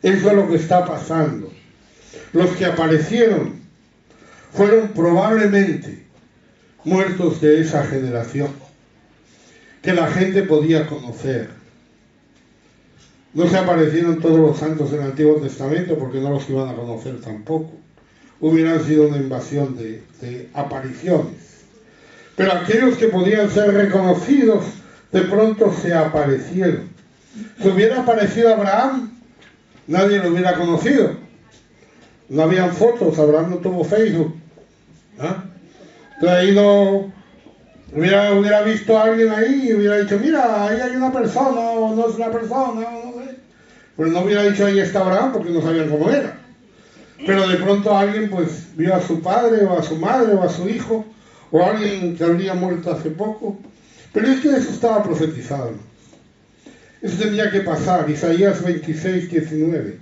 Eso es lo que está pasando. Los que aparecieron fueron probablemente muertos de esa generación, que la gente podía conocer. No se aparecieron todos los santos en el Antiguo Testamento porque no los iban a conocer tampoco. Hubieran sido una invasión de apariciones. Pero aquellos que podían ser reconocidos, de pronto se aparecieron. Si hubiera aparecido Abraham, nadie lo hubiera conocido. No habían fotos, Abraham no tuvo Facebook. ¿Ah? Entonces ahí no hubiera visto a alguien ahí y hubiera dicho, mira, ahí hay una persona, o no es una persona, o no sé. Pero no hubiera dicho, ahí está Abraham, porque no sabían cómo era. Pero de pronto alguien pues vio a su padre, o a su madre, o a su hijo, o a alguien que habría muerto hace poco. Pero es que eso estaba profetizado, ¿no? Eso tenía que pasar, Isaías 26, 19.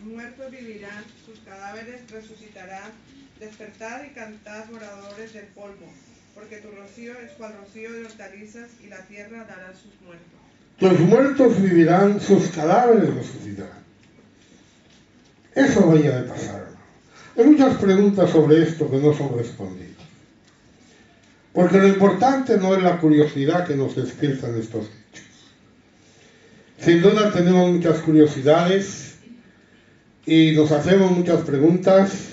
Muertos vivirán, sus cadáveres resucitarán. Despertad y cantad, moradores del polvo, porque tu rocío es cual rocío de hortalizas, y la tierra dará sus muertos. Los muertos vivirán, sus cadáveres resucitarán. Eso vaya de pasar. Hay muchas preguntas sobre esto que no son respondidas. Porque lo importante no es la curiosidad que nos despiertan estos hechos. Sin duda tenemos muchas curiosidades y nos hacemos muchas preguntas.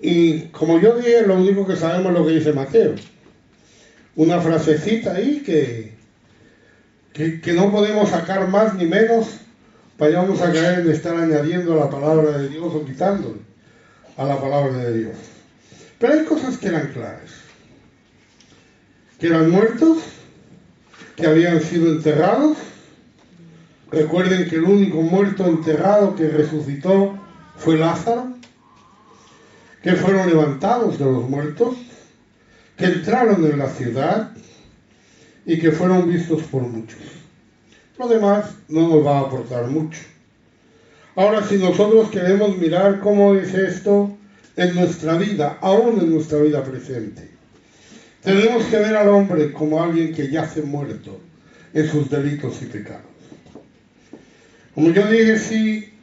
Y como yo dije, lo único que sabemos es lo que dice Mateo. Una frasecita ahí que no podemos sacar más ni menos. Vayamos a caer en estar añadiendo a la palabra de Dios o quitándole a la palabra de Dios. Pero hay cosas que eran claras. Que eran muertos, que habían sido enterrados. Recuerden que el único muerto enterrado que resucitó fue Lázaro. Que fueron levantados de los muertos, que entraron en la ciudad y que fueron vistos por muchos. Lo demás no nos va a aportar mucho. Ahora, si nosotros queremos mirar cómo es esto en nuestra vida, aún en nuestra vida presente, tenemos que ver al hombre como alguien que yace muerto en sus delitos y pecados. Como yo dije, si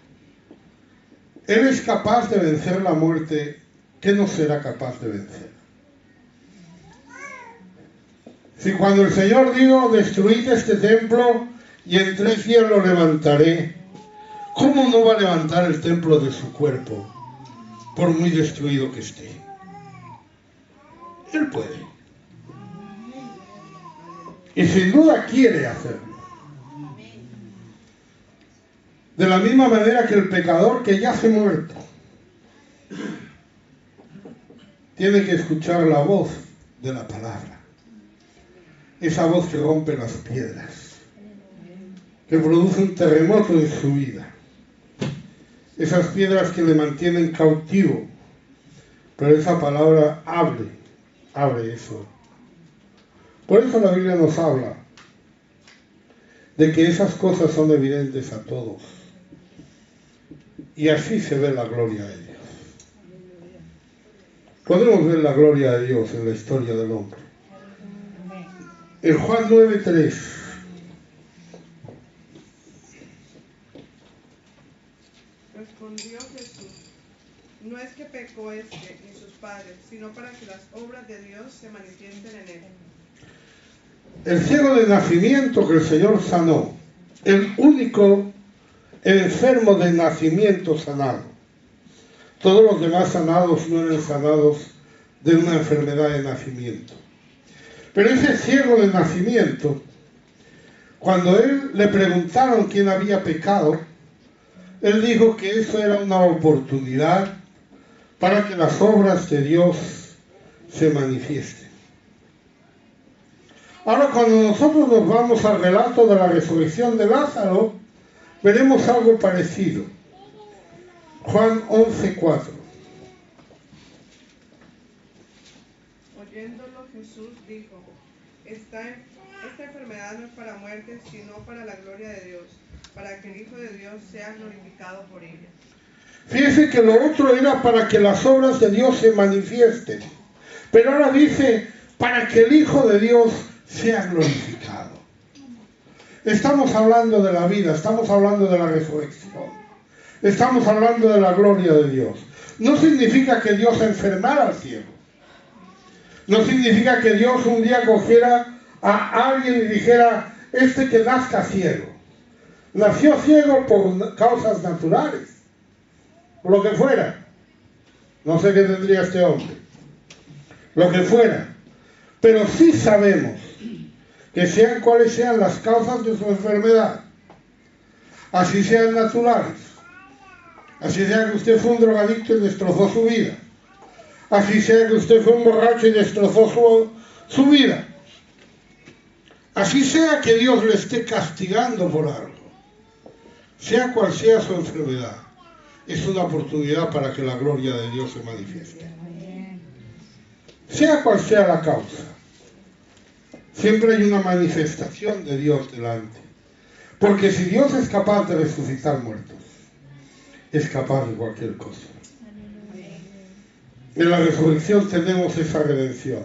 él es capaz de vencer la muerte, ¿qué no será capaz de vencer? Si cuando el Señor dijo, destruid este templo y en 3 días lo levantaré, ¿cómo no va a levantar el templo de su cuerpo, por muy destruido que esté? Él puede. Y sin duda quiere hacerlo. De la misma manera que el pecador que yace muerto tiene que escuchar la voz de la palabra. Esa voz que rompe las piedras, que produce un terremoto en su vida. Esas piedras que le mantienen cautivo, pero esa palabra abre eso. Por eso la Biblia nos habla de que esas cosas son evidentes a todos. Y así se ve la gloria de Dios. Podemos ver la gloria de Dios en la historia del hombre. En Juan 9:3. Respondió Jesús: no es que pecó este ni sus padres, sino para que las obras de Dios se manifiesten en él. El ciego de nacimiento que el Señor sanó, el único enfermo de nacimiento sanado. Todos los demás sanados no eran sanados de una enfermedad de nacimiento. Pero ese ciego de nacimiento, cuando él le preguntaron quién había pecado, él dijo que eso era una oportunidad para que las obras de Dios se manifiesten. Ahora, cuando nosotros nos vamos al relato de la resurrección de Lázaro, veremos algo parecido. Juan 11:4. Oyéndolo Jesús dijo: esta enfermedad no es para muerte, sino para la gloria de Dios, para que el Hijo de Dios sea glorificado por ella. Fíjense que lo otro era para que las obras de Dios se manifiesten. Pero ahora dice, para que el Hijo de Dios sea glorificado. Estamos hablando de la vida, estamos hablando de la resurrección. Estamos hablando de la gloria de Dios. no significa que Dios enfermara al ciego. No significa que Dios un día cogiera a alguien y dijera, este que nazca ciego. Nació ciego por causas naturales, por lo que fuera. No sé qué tendría este hombre. Lo que fuera. Pero sí sabemos que sean cuales sean las causas de su enfermedad, así sean naturales, así sea que usted fue un drogadicto y destrozó su vida, así sea que usted fue un borracho y destrozó su vida, así sea que Dios le esté castigando por algo, sea cual sea su enfermedad, es una oportunidad para que la gloria de Dios se manifieste. Sea cual sea la causa, siempre hay una manifestación de Dios delante. Porque si Dios es capaz de resucitar muertos, es capaz de cualquier cosa. En la resurrección tenemos esa redención.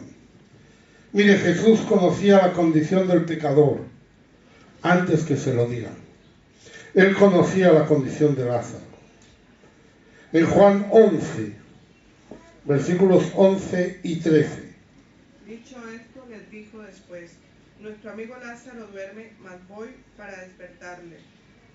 Mire, Jesús conocía la condición del pecador antes que se lo digan. Él conocía la condición de Lázaro. En Juan 11, versículos 11 y 13. Dicho esto, les dijo después, nuestro amigo Lázaro duerme, mas voy para despertarle.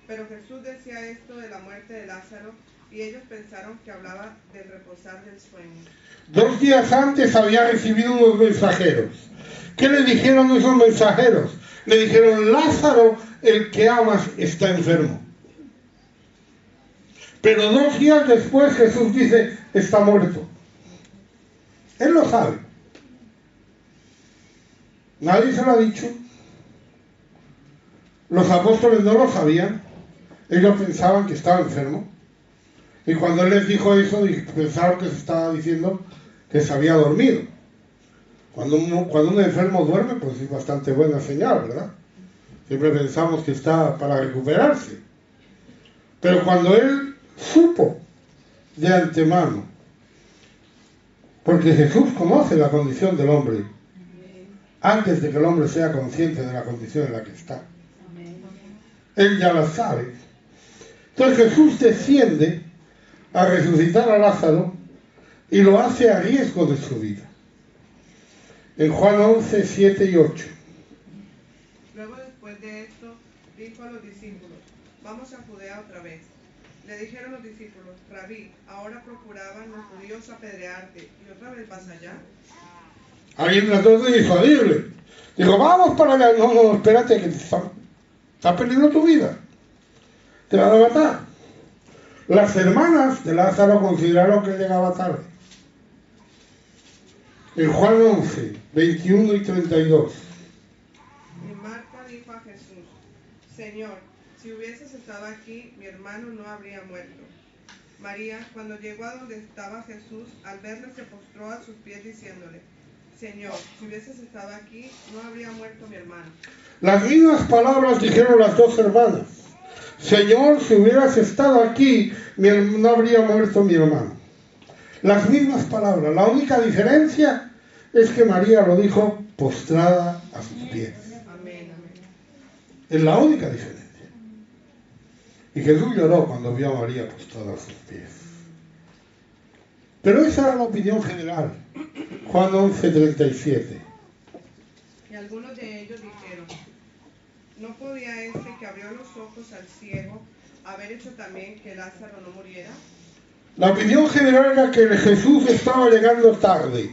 Pero Jesús decía esto de la muerte de Lázaro, y ellos pensaron que hablaba del reposar del sueño. 2 días antes había recibido unos mensajeros. ¿Qué le dijeron esos mensajeros? Le dijeron, Lázaro, el que amas, está enfermo. Pero 2 días después Jesús dice, está muerto. Él lo sabe. Nadie se lo ha dicho. Los apóstoles no lo sabían. Ellos pensaban que estaba enfermo. Y cuando Él les dijo eso, pensaron que se estaba diciendo que se había dormido. Cuando un enfermo duerme, pues es bastante buena señal, ¿verdad? Siempre pensamos que está para recuperarse. Pero cuando Él supo de antemano, porque Jesús conoce la condición del hombre, antes de que el hombre sea consciente de la condición en la que está. Él ya la sabe. Entonces Jesús desciende a resucitar a Lázaro y lo hace a riesgo de su vida. En Juan 11, 7 y 8. Luego, después de esto, dijo a los discípulos, vamos a Judea otra vez. Le dijeron los discípulos, Rabí, ahora procuraban los judíos apedrearte, ¿y otra vez vas allá? Alguien trató de disuadirle. Dijo, vamos para allá. No, espérate, que está perdiendo tu vida. Te van a matar. Las hermanas de Lázaro consideraron que él llegaba tarde. En Juan 11, 21 y 32. Y Marta dijo a Jesús, Señor, si hubieses estado aquí, mi hermano no habría muerto. María, cuando llegó a donde estaba Jesús, al verle se postró a sus pies diciéndole, Señor, si hubieses estado aquí, no habría muerto mi hermano. Las mismas palabras dijeron las 2 hermanas. Señor, si hubieras estado aquí, no habría muerto mi hermano. Las mismas palabras. La única diferencia es que María lo dijo postrada a sus pies. Amén, amén. Es la única diferencia. Y Jesús lloró cuando vio a María postrada a sus pies. Pero esa era la opinión general. Juan 11, 37. Y algunos de ellos dijeron, ¿no podía este que abrió los ojos al ciego haber hecho también que Lázaro no muriera? La opinión general era que Jesús estaba llegando tarde.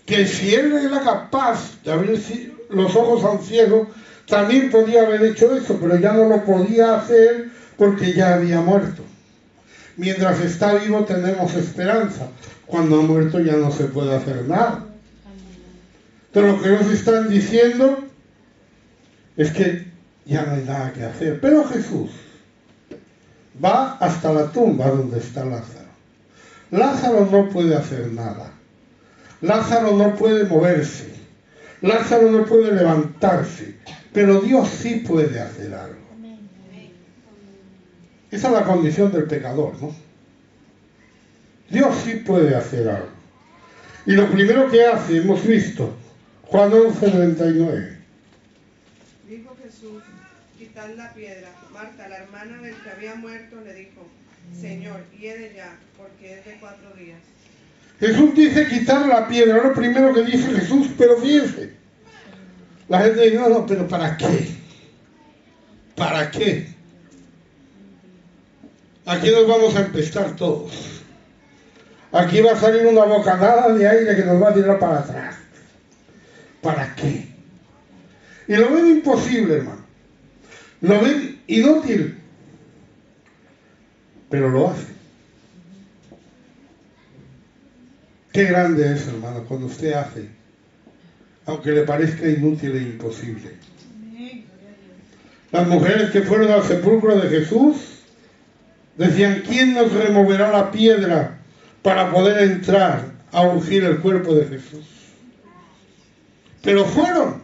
Que si él era capaz de abrir los ojos a un ciego, también podía haber hecho eso, pero ya no lo podía hacer porque ya había muerto. Mientras está vivo tenemos esperanza. Cuando ha muerto ya no se puede hacer nada. Pero lo que nos están diciendo es que ya no hay nada que hacer. Pero Jesús va hasta la tumba donde está Lázaro. Lázaro no puede hacer nada. Lázaro no puede moverse. Lázaro no puede levantarse. Pero Dios sí puede hacer algo. Esa es la condición del pecador, ¿no? Dios sí puede hacer algo. Y lo primero que hace, hemos visto, Juan 11, 39. Dijo Jesús, quitad la piedra. Marta, la hermana del que había muerto, le dijo, Señor, hiede ya, porque es de 4 días. Jesús dice quitar la piedra, es lo primero que dice Jesús, pero fíjense. La gente dice, no, pero ¿para qué? ¿Para qué? Aquí nos vamos a empestar todos. Aquí va a salir una bocanada de aire que nos va a tirar para atrás. ¿Para qué? Y lo ven imposible, hermano. Lo ven inútil. Pero lo hacen. Qué grande es, hermano, cuando usted hace, aunque le parezca inútil e imposible. Las mujeres que fueron al sepulcro de Jesús decían, ¿quién nos removerá la piedra para poder entrar a ungir el cuerpo de Jesús? Pero fueron.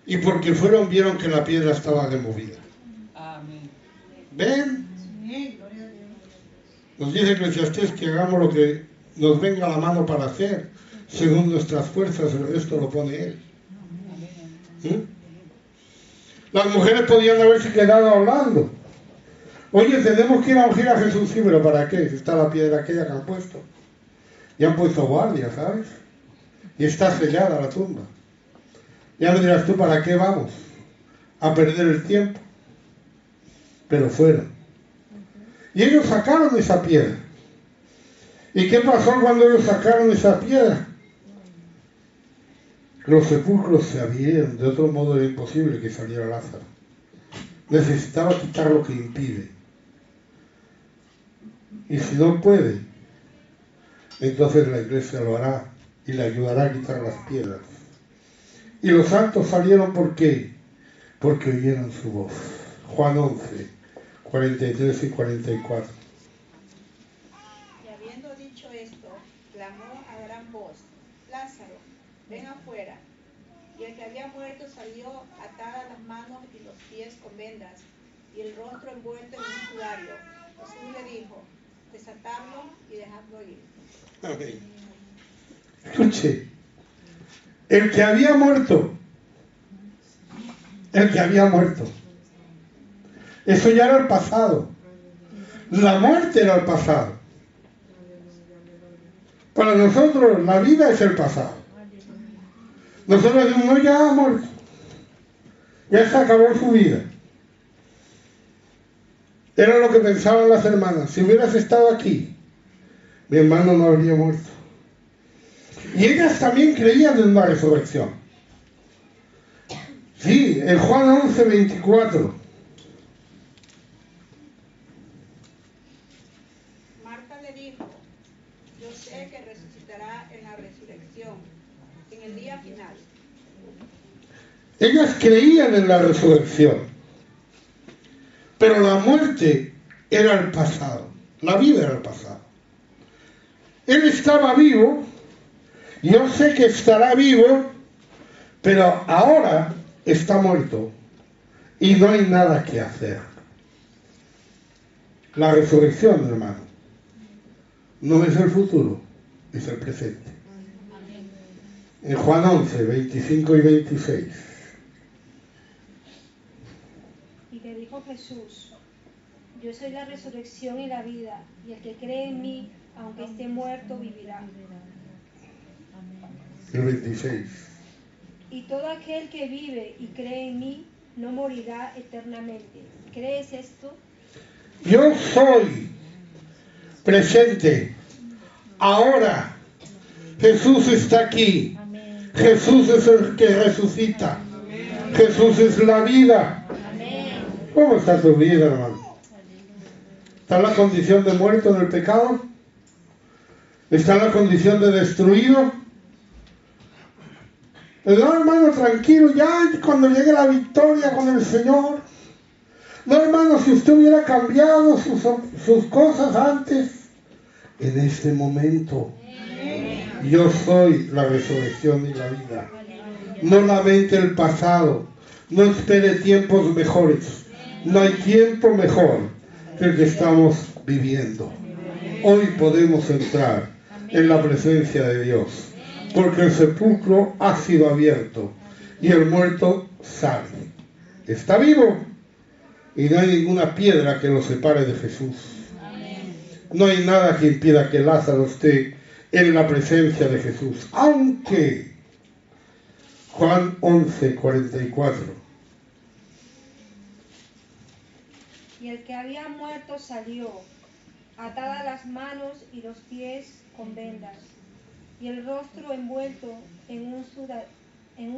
Y porque fueron, vieron que la piedra estaba removida. Amén. ¿Ven? Nos dice Eclesiastés que hagamos lo que nos venga a la mano para hacer, según nuestras fuerzas. Esto lo pone él. ¿Mm? Las mujeres podían haberse quedado hablando. Oye, tenemos que ir a ungir a Jesús. Sí, pero ¿para qué? Si está la piedra aquella que han puesto. Y han puesto guardia, ¿sabes? Y está sellada la tumba. Ya me dirás tú, ¿para qué vamos? A perder el tiempo. Pero fueron. Y ellos sacaron esa piedra. ¿Y qué pasó cuando ellos sacaron esa piedra? Los sepulcros se abrieron. De otro modo era imposible que saliera Lázaro. Necesitaba quitar lo que impide. Y si no puede, entonces la iglesia lo hará y le ayudará a quitar las piedras. Y los santos salieron, ¿por qué? Porque oyeron su voz. Juan 11, 43 y 44. Y habiendo dicho esto, clamó a gran voz, Lázaro, ven afuera. Y el que había muerto salió, atadas las manos y los pies con vendas, y el rostro envuelto en un sudario. Jesús le dijo, desatadlo y dejadlo ir. Amén. Escuche, el que había muerto, eso ya era el pasado. La muerte era el pasado. Para nosotros la vida es el pasado. Nosotros decimos, no, ya ha muerto. Ya se acabó su vida. Era lo que pensaban las hermanas. Si hubieras estado aquí, mi hermano no habría muerto. Y ellas también creían en la resurrección. Sí, en Juan 11, 24. Marta le dijo, yo sé que resucitará en la resurrección, en el día final. Ellas creían en la resurrección. Pero la muerte era el pasado. La vida era el pasado. Él estaba vivo. Yo sé que estará vivo. Pero ahora está muerto. Y no hay nada que hacer. La resurrección, hermano, no es el futuro, es el presente. En Juan 11, 25 y 26. Y le dijo Jesús, yo soy la resurrección y la vida, y el que cree en mí, aunque esté muerto, vivirá. El 26. Y todo aquel que vive y cree en mí, no morirá eternamente. ¿Crees esto? Yo soy presente. Ahora Jesús está aquí. Jesús es el que resucita. Jesús es la vida. ¿Cómo está tu vida, hermano? ¿Está en la condición de muerto en el pecado? ¿Está en la condición de destruido? No, hermano, tranquilo, ya cuando llegue la victoria con el Señor. No, hermano, si usted hubiera cambiado sus cosas antes, en este momento, yo soy la resurrección y la vida. No lamente el pasado, no espere tiempos mejores. No hay tiempo mejor que el que estamos viviendo. Hoy podemos entrar en la presencia de Dios, porque el sepulcro ha sido abierto y el muerto sale. está vivo y no hay ninguna piedra que lo separe de Jesús. No hay nada que impida que Lázaro esté en la presencia de Jesús. Aunque Juan 11:44. Y el que había muerto salió, atadas las manos y los pies con vendas, y el rostro envuelto en un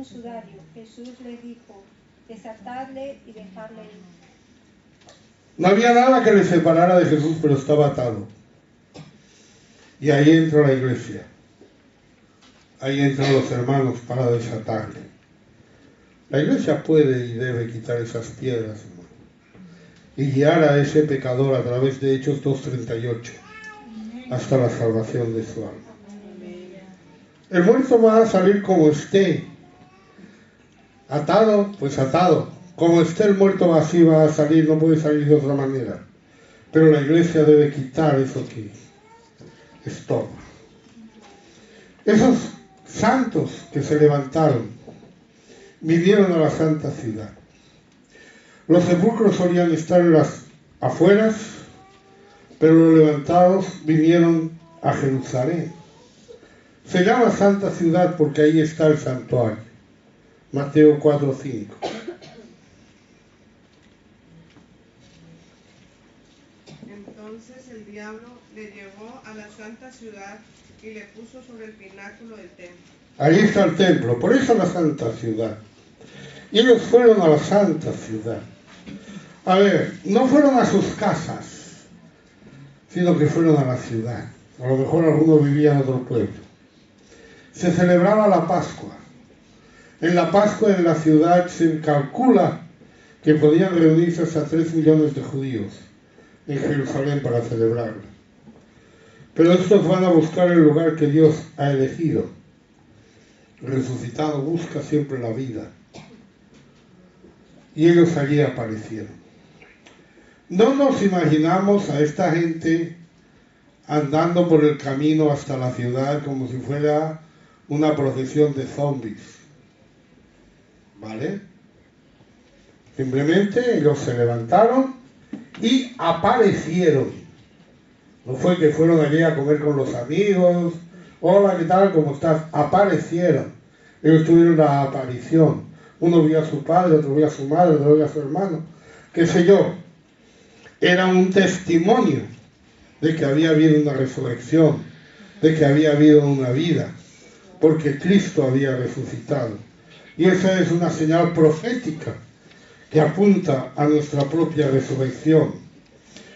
sudario. Jesús les dijo, desatadle y dejadle ir. No había nada que le separara de Jesús, pero estaba atado. Y ahí entra la iglesia. Ahí entran los hermanos para desatarle. La iglesia puede y debe quitar esas piedras, hermano, y guiar a ese pecador a través de Hechos 2:38 hasta la salvación de su alma. El muerto va a salir como esté. Atado, pues atado. Como esté el muerto así va a salir, no puede salir de otra manera. Pero la iglesia debe quitar eso que estorba. Esos santos que se levantaron vinieron a la santa ciudad. Los sepulcros solían estar en las afueras, pero los levantados vinieron a Jerusalén. Se llama Santa Ciudad porque ahí está el santuario. Mateo 4:5. Entonces el diablo le llevó a la santa ciudad y le puso sobre el pináculo del templo. Ahí está el templo, por eso la santa ciudad. Y ellos fueron a la santa ciudad. A ver, no fueron a sus casas, sino que fueron a la ciudad. A lo mejor algunos vivían en otro pueblo. Se celebraba la Pascua. En la Pascua en la ciudad se calcula que podían reunirse hasta 3 millones de judíos en Jerusalén para celebrarla. Pero estos van a buscar el lugar que Dios ha elegido. El resucitado busca siempre la vida. Y ellos allí aparecieron. No nos imaginamos a esta gente andando por el camino hasta la ciudad como si fuera una procesión de zombies. ¿Vale? Simplemente ellos se levantaron y aparecieron. No fue que fueron allí a comer con los amigos. Hola, ¿qué tal? ¿Cómo estás? Aparecieron. Ellos tuvieron la aparición. Uno vio a su padre, otro vio a su madre, otro vio a su hermano. ¿Qué sé yo? Era un testimonio de que había habido una resurrección, de que había habido una vida, porque Cristo había resucitado. Y esa es una señal profética que apunta a nuestra propia resurrección.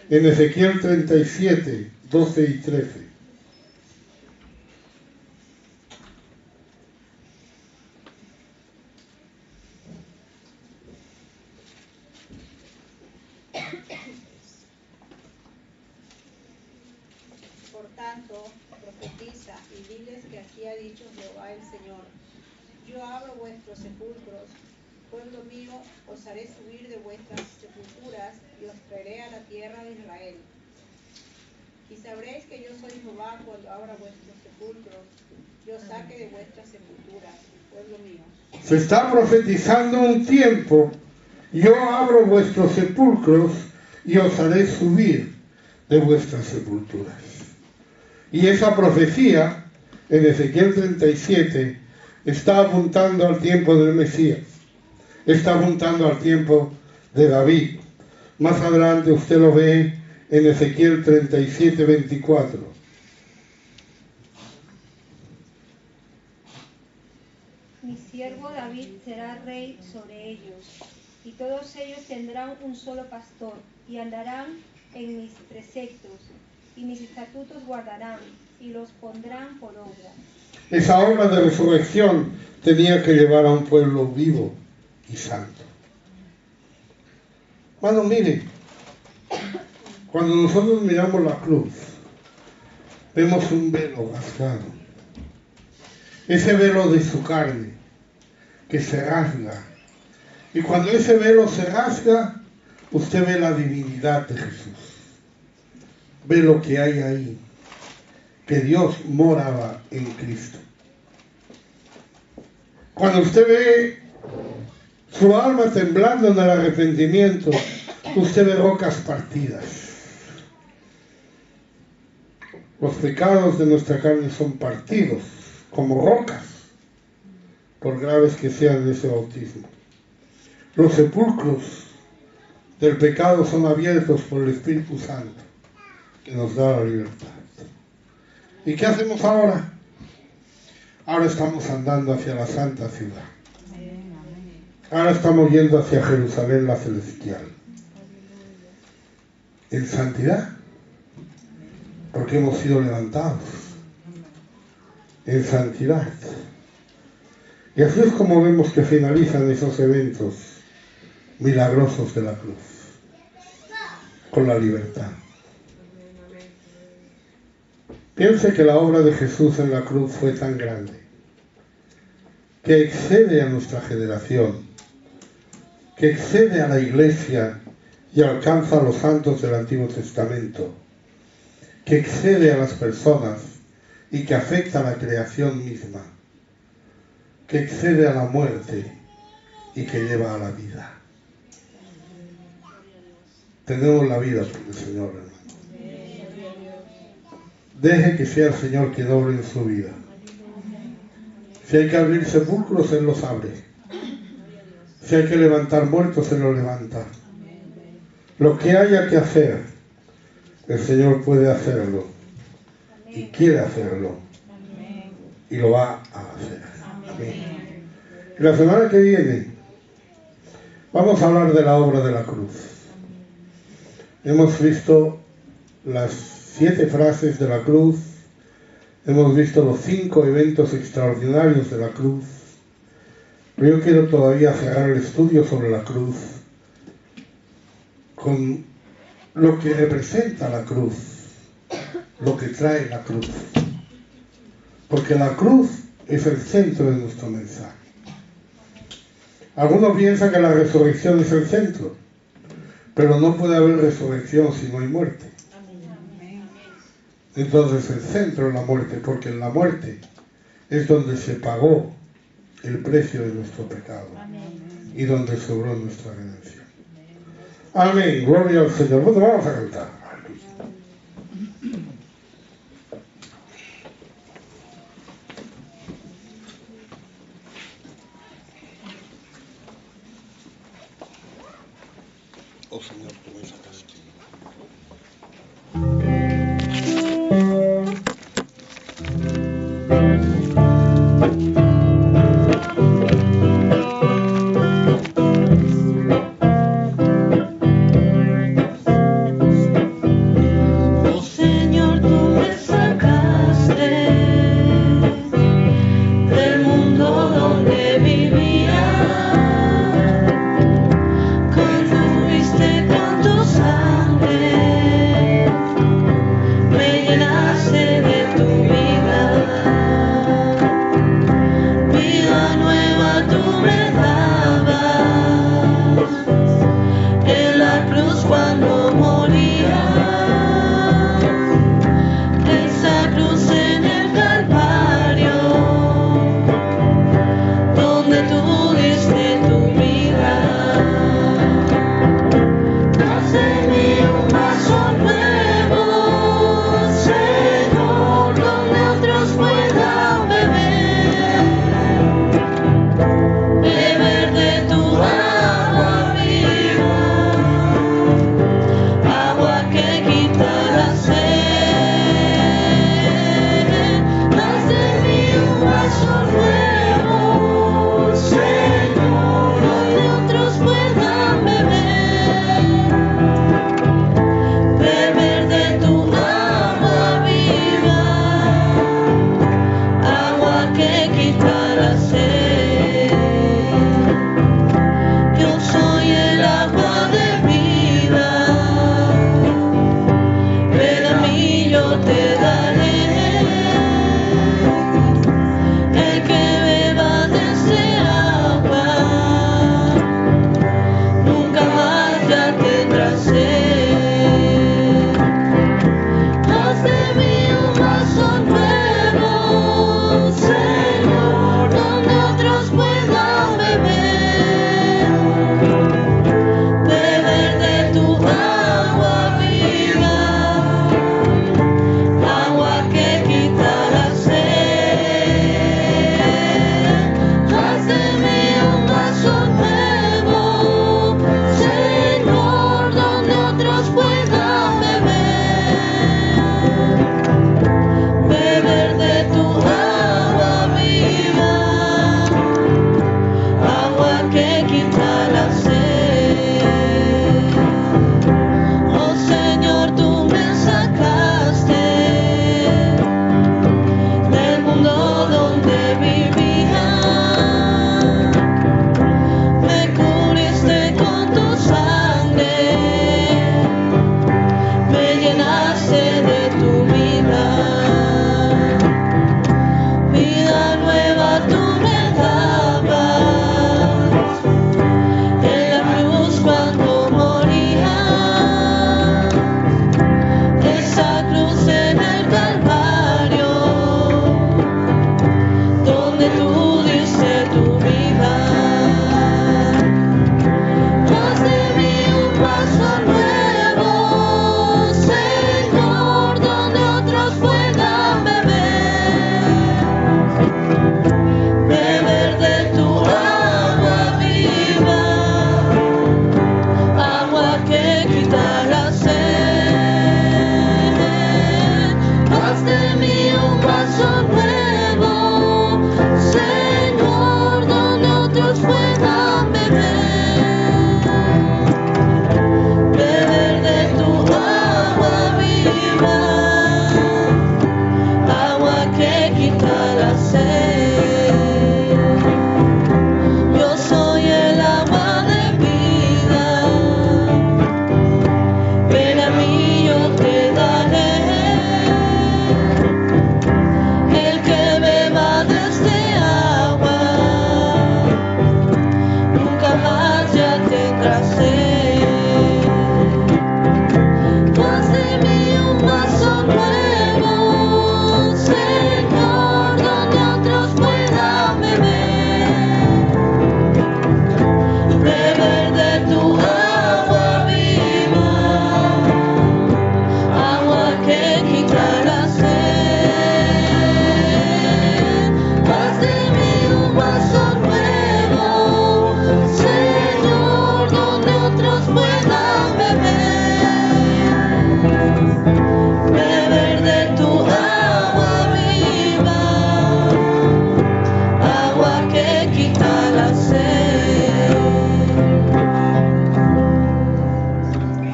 En Ezequiel 37, 12 y 13. Por tanto, profetiza y diles que así ha dicho Jehová el Señor. Yo abro vuestros sepulcros, pueblo mío, os haré subir de vuestras sepulturas y os traeré a la tierra de Israel. Y sabréis que yo soy Jehová cuando abra vuestros sepulcros, yo saque de vuestras sepulturas, pueblo mío. Se está profetizando un tiempo. Yo abro vuestros sepulcros y os haré subir de vuestras sepulturas. Y esa profecía, en Ezequiel 37, está apuntando al tiempo del Mesías. Está apuntando al tiempo de David. Más adelante usted lo ve en Ezequiel 37, 24. Mi siervo David será rey sobre ellos, y todos ellos tendrán un solo pastor, y andarán en mis preceptos, y mis estatutos guardarán, y los pondrán por obra. Esa obra de resurrección tenía que llevar a un pueblo vivo y santo. Bueno, miren, cuando nosotros miramos la cruz, vemos un velo rasgado. Ese velo de su carne que se rasga. Y cuando ese velo se rasga, usted ve la divinidad de Jesús. Ve lo que hay ahí. Que Dios moraba en Cristo. Cuando usted ve su alma temblando en el arrepentimiento, usted ve rocas partidas. Los pecados de nuestra carne son partidos como rocas, por graves que sean ese bautismo. Los sepulcros del pecado son abiertos por el Espíritu Santo, que nos da la libertad. ¿Y qué hacemos ahora? Ahora estamos andando hacia la santa ciudad. Ahora estamos yendo hacia Jerusalén la celestial. En santidad, porque hemos sido levantados. En santidad. Y así es como vemos que finalizan esos eventos milagrosos de la cruz, con la libertad. Piense que la obra de Jesús en la cruz fue tan grande, que excede a nuestra generación, que excede a la Iglesia y alcanza a los santos del Antiguo Testamento, que excede a las personas y que afecta a la creación misma, que excede a la muerte y que lleva a la vida. Tenemos la vida por el Señor, hermano. Deje que sea el Señor quien obre en su vida. Si hay que abrir sepulcros, Él los abre. Si hay que levantar muertos, Él los levanta. Lo que haya que hacer, el Señor puede hacerlo. Y quiere hacerlo. Y lo va a hacer. Amén. Y la semana que viene vamos a hablar de la obra de la cruz. Hemos visto las 7 frases de la cruz, hemos visto los 5 eventos extraordinarios de la cruz, pero yo quiero todavía cerrar el estudio sobre la cruz con lo que representa la cruz, lo que trae la cruz, porque la cruz es el centro de nuestro mensaje. Algunos piensan que la resurrección es el centro, pero no puede haber resurrección si no hay muerte. Entonces el centro es la muerte, porque en la muerte es donde se pagó el precio de nuestro pecado y donde sobró nuestra redención. Amén, gloria al Señor. Bueno, vamos a cantar. Oh Señor, tú me sacaste.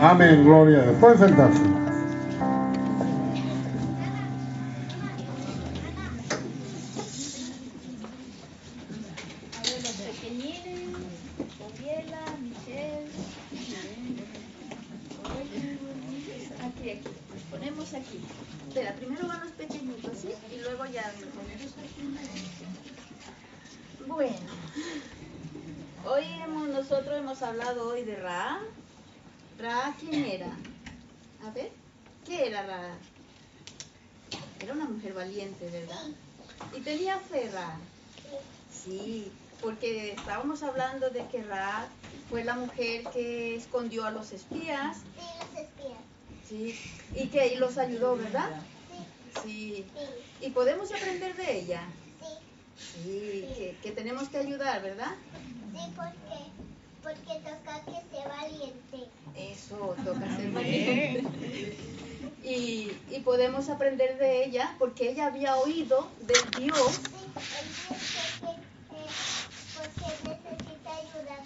Amén, gloria a Dios. Pueden sentarse. A ver, los pequeñines, Gabriela, Michelle, aquí, los ponemos aquí. Espera, primero van los pequeñitos, ¿sí? Y luego ya los ponemos aquí. Bueno, nosotros hemos hablado hoy de Ra. Ra, ¿quién era? A ver, ¿qué era Ra? Era una mujer valiente, ¿verdad? Y tenía fe, Ra. Sí, porque estábamos hablando de que Ra fue la mujer que escondió a los espías. Sí, los espías. Sí, y que los ayudó, ¿verdad? Sí. Sí. ¿Y podemos aprender de ella? Sí. Sí, que tenemos que ayudar, ¿verdad? Sí, porque toca que sea valiente. Eso, toca ser valiente. Y podemos aprender de ella porque ella había oído del Dios. Sí, porque necesita ayuda.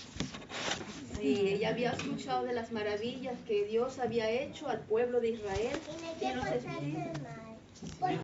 Sí, ella había escuchado de las maravillas que Dios había hecho al pueblo de Israel. Tiene que portarse mal.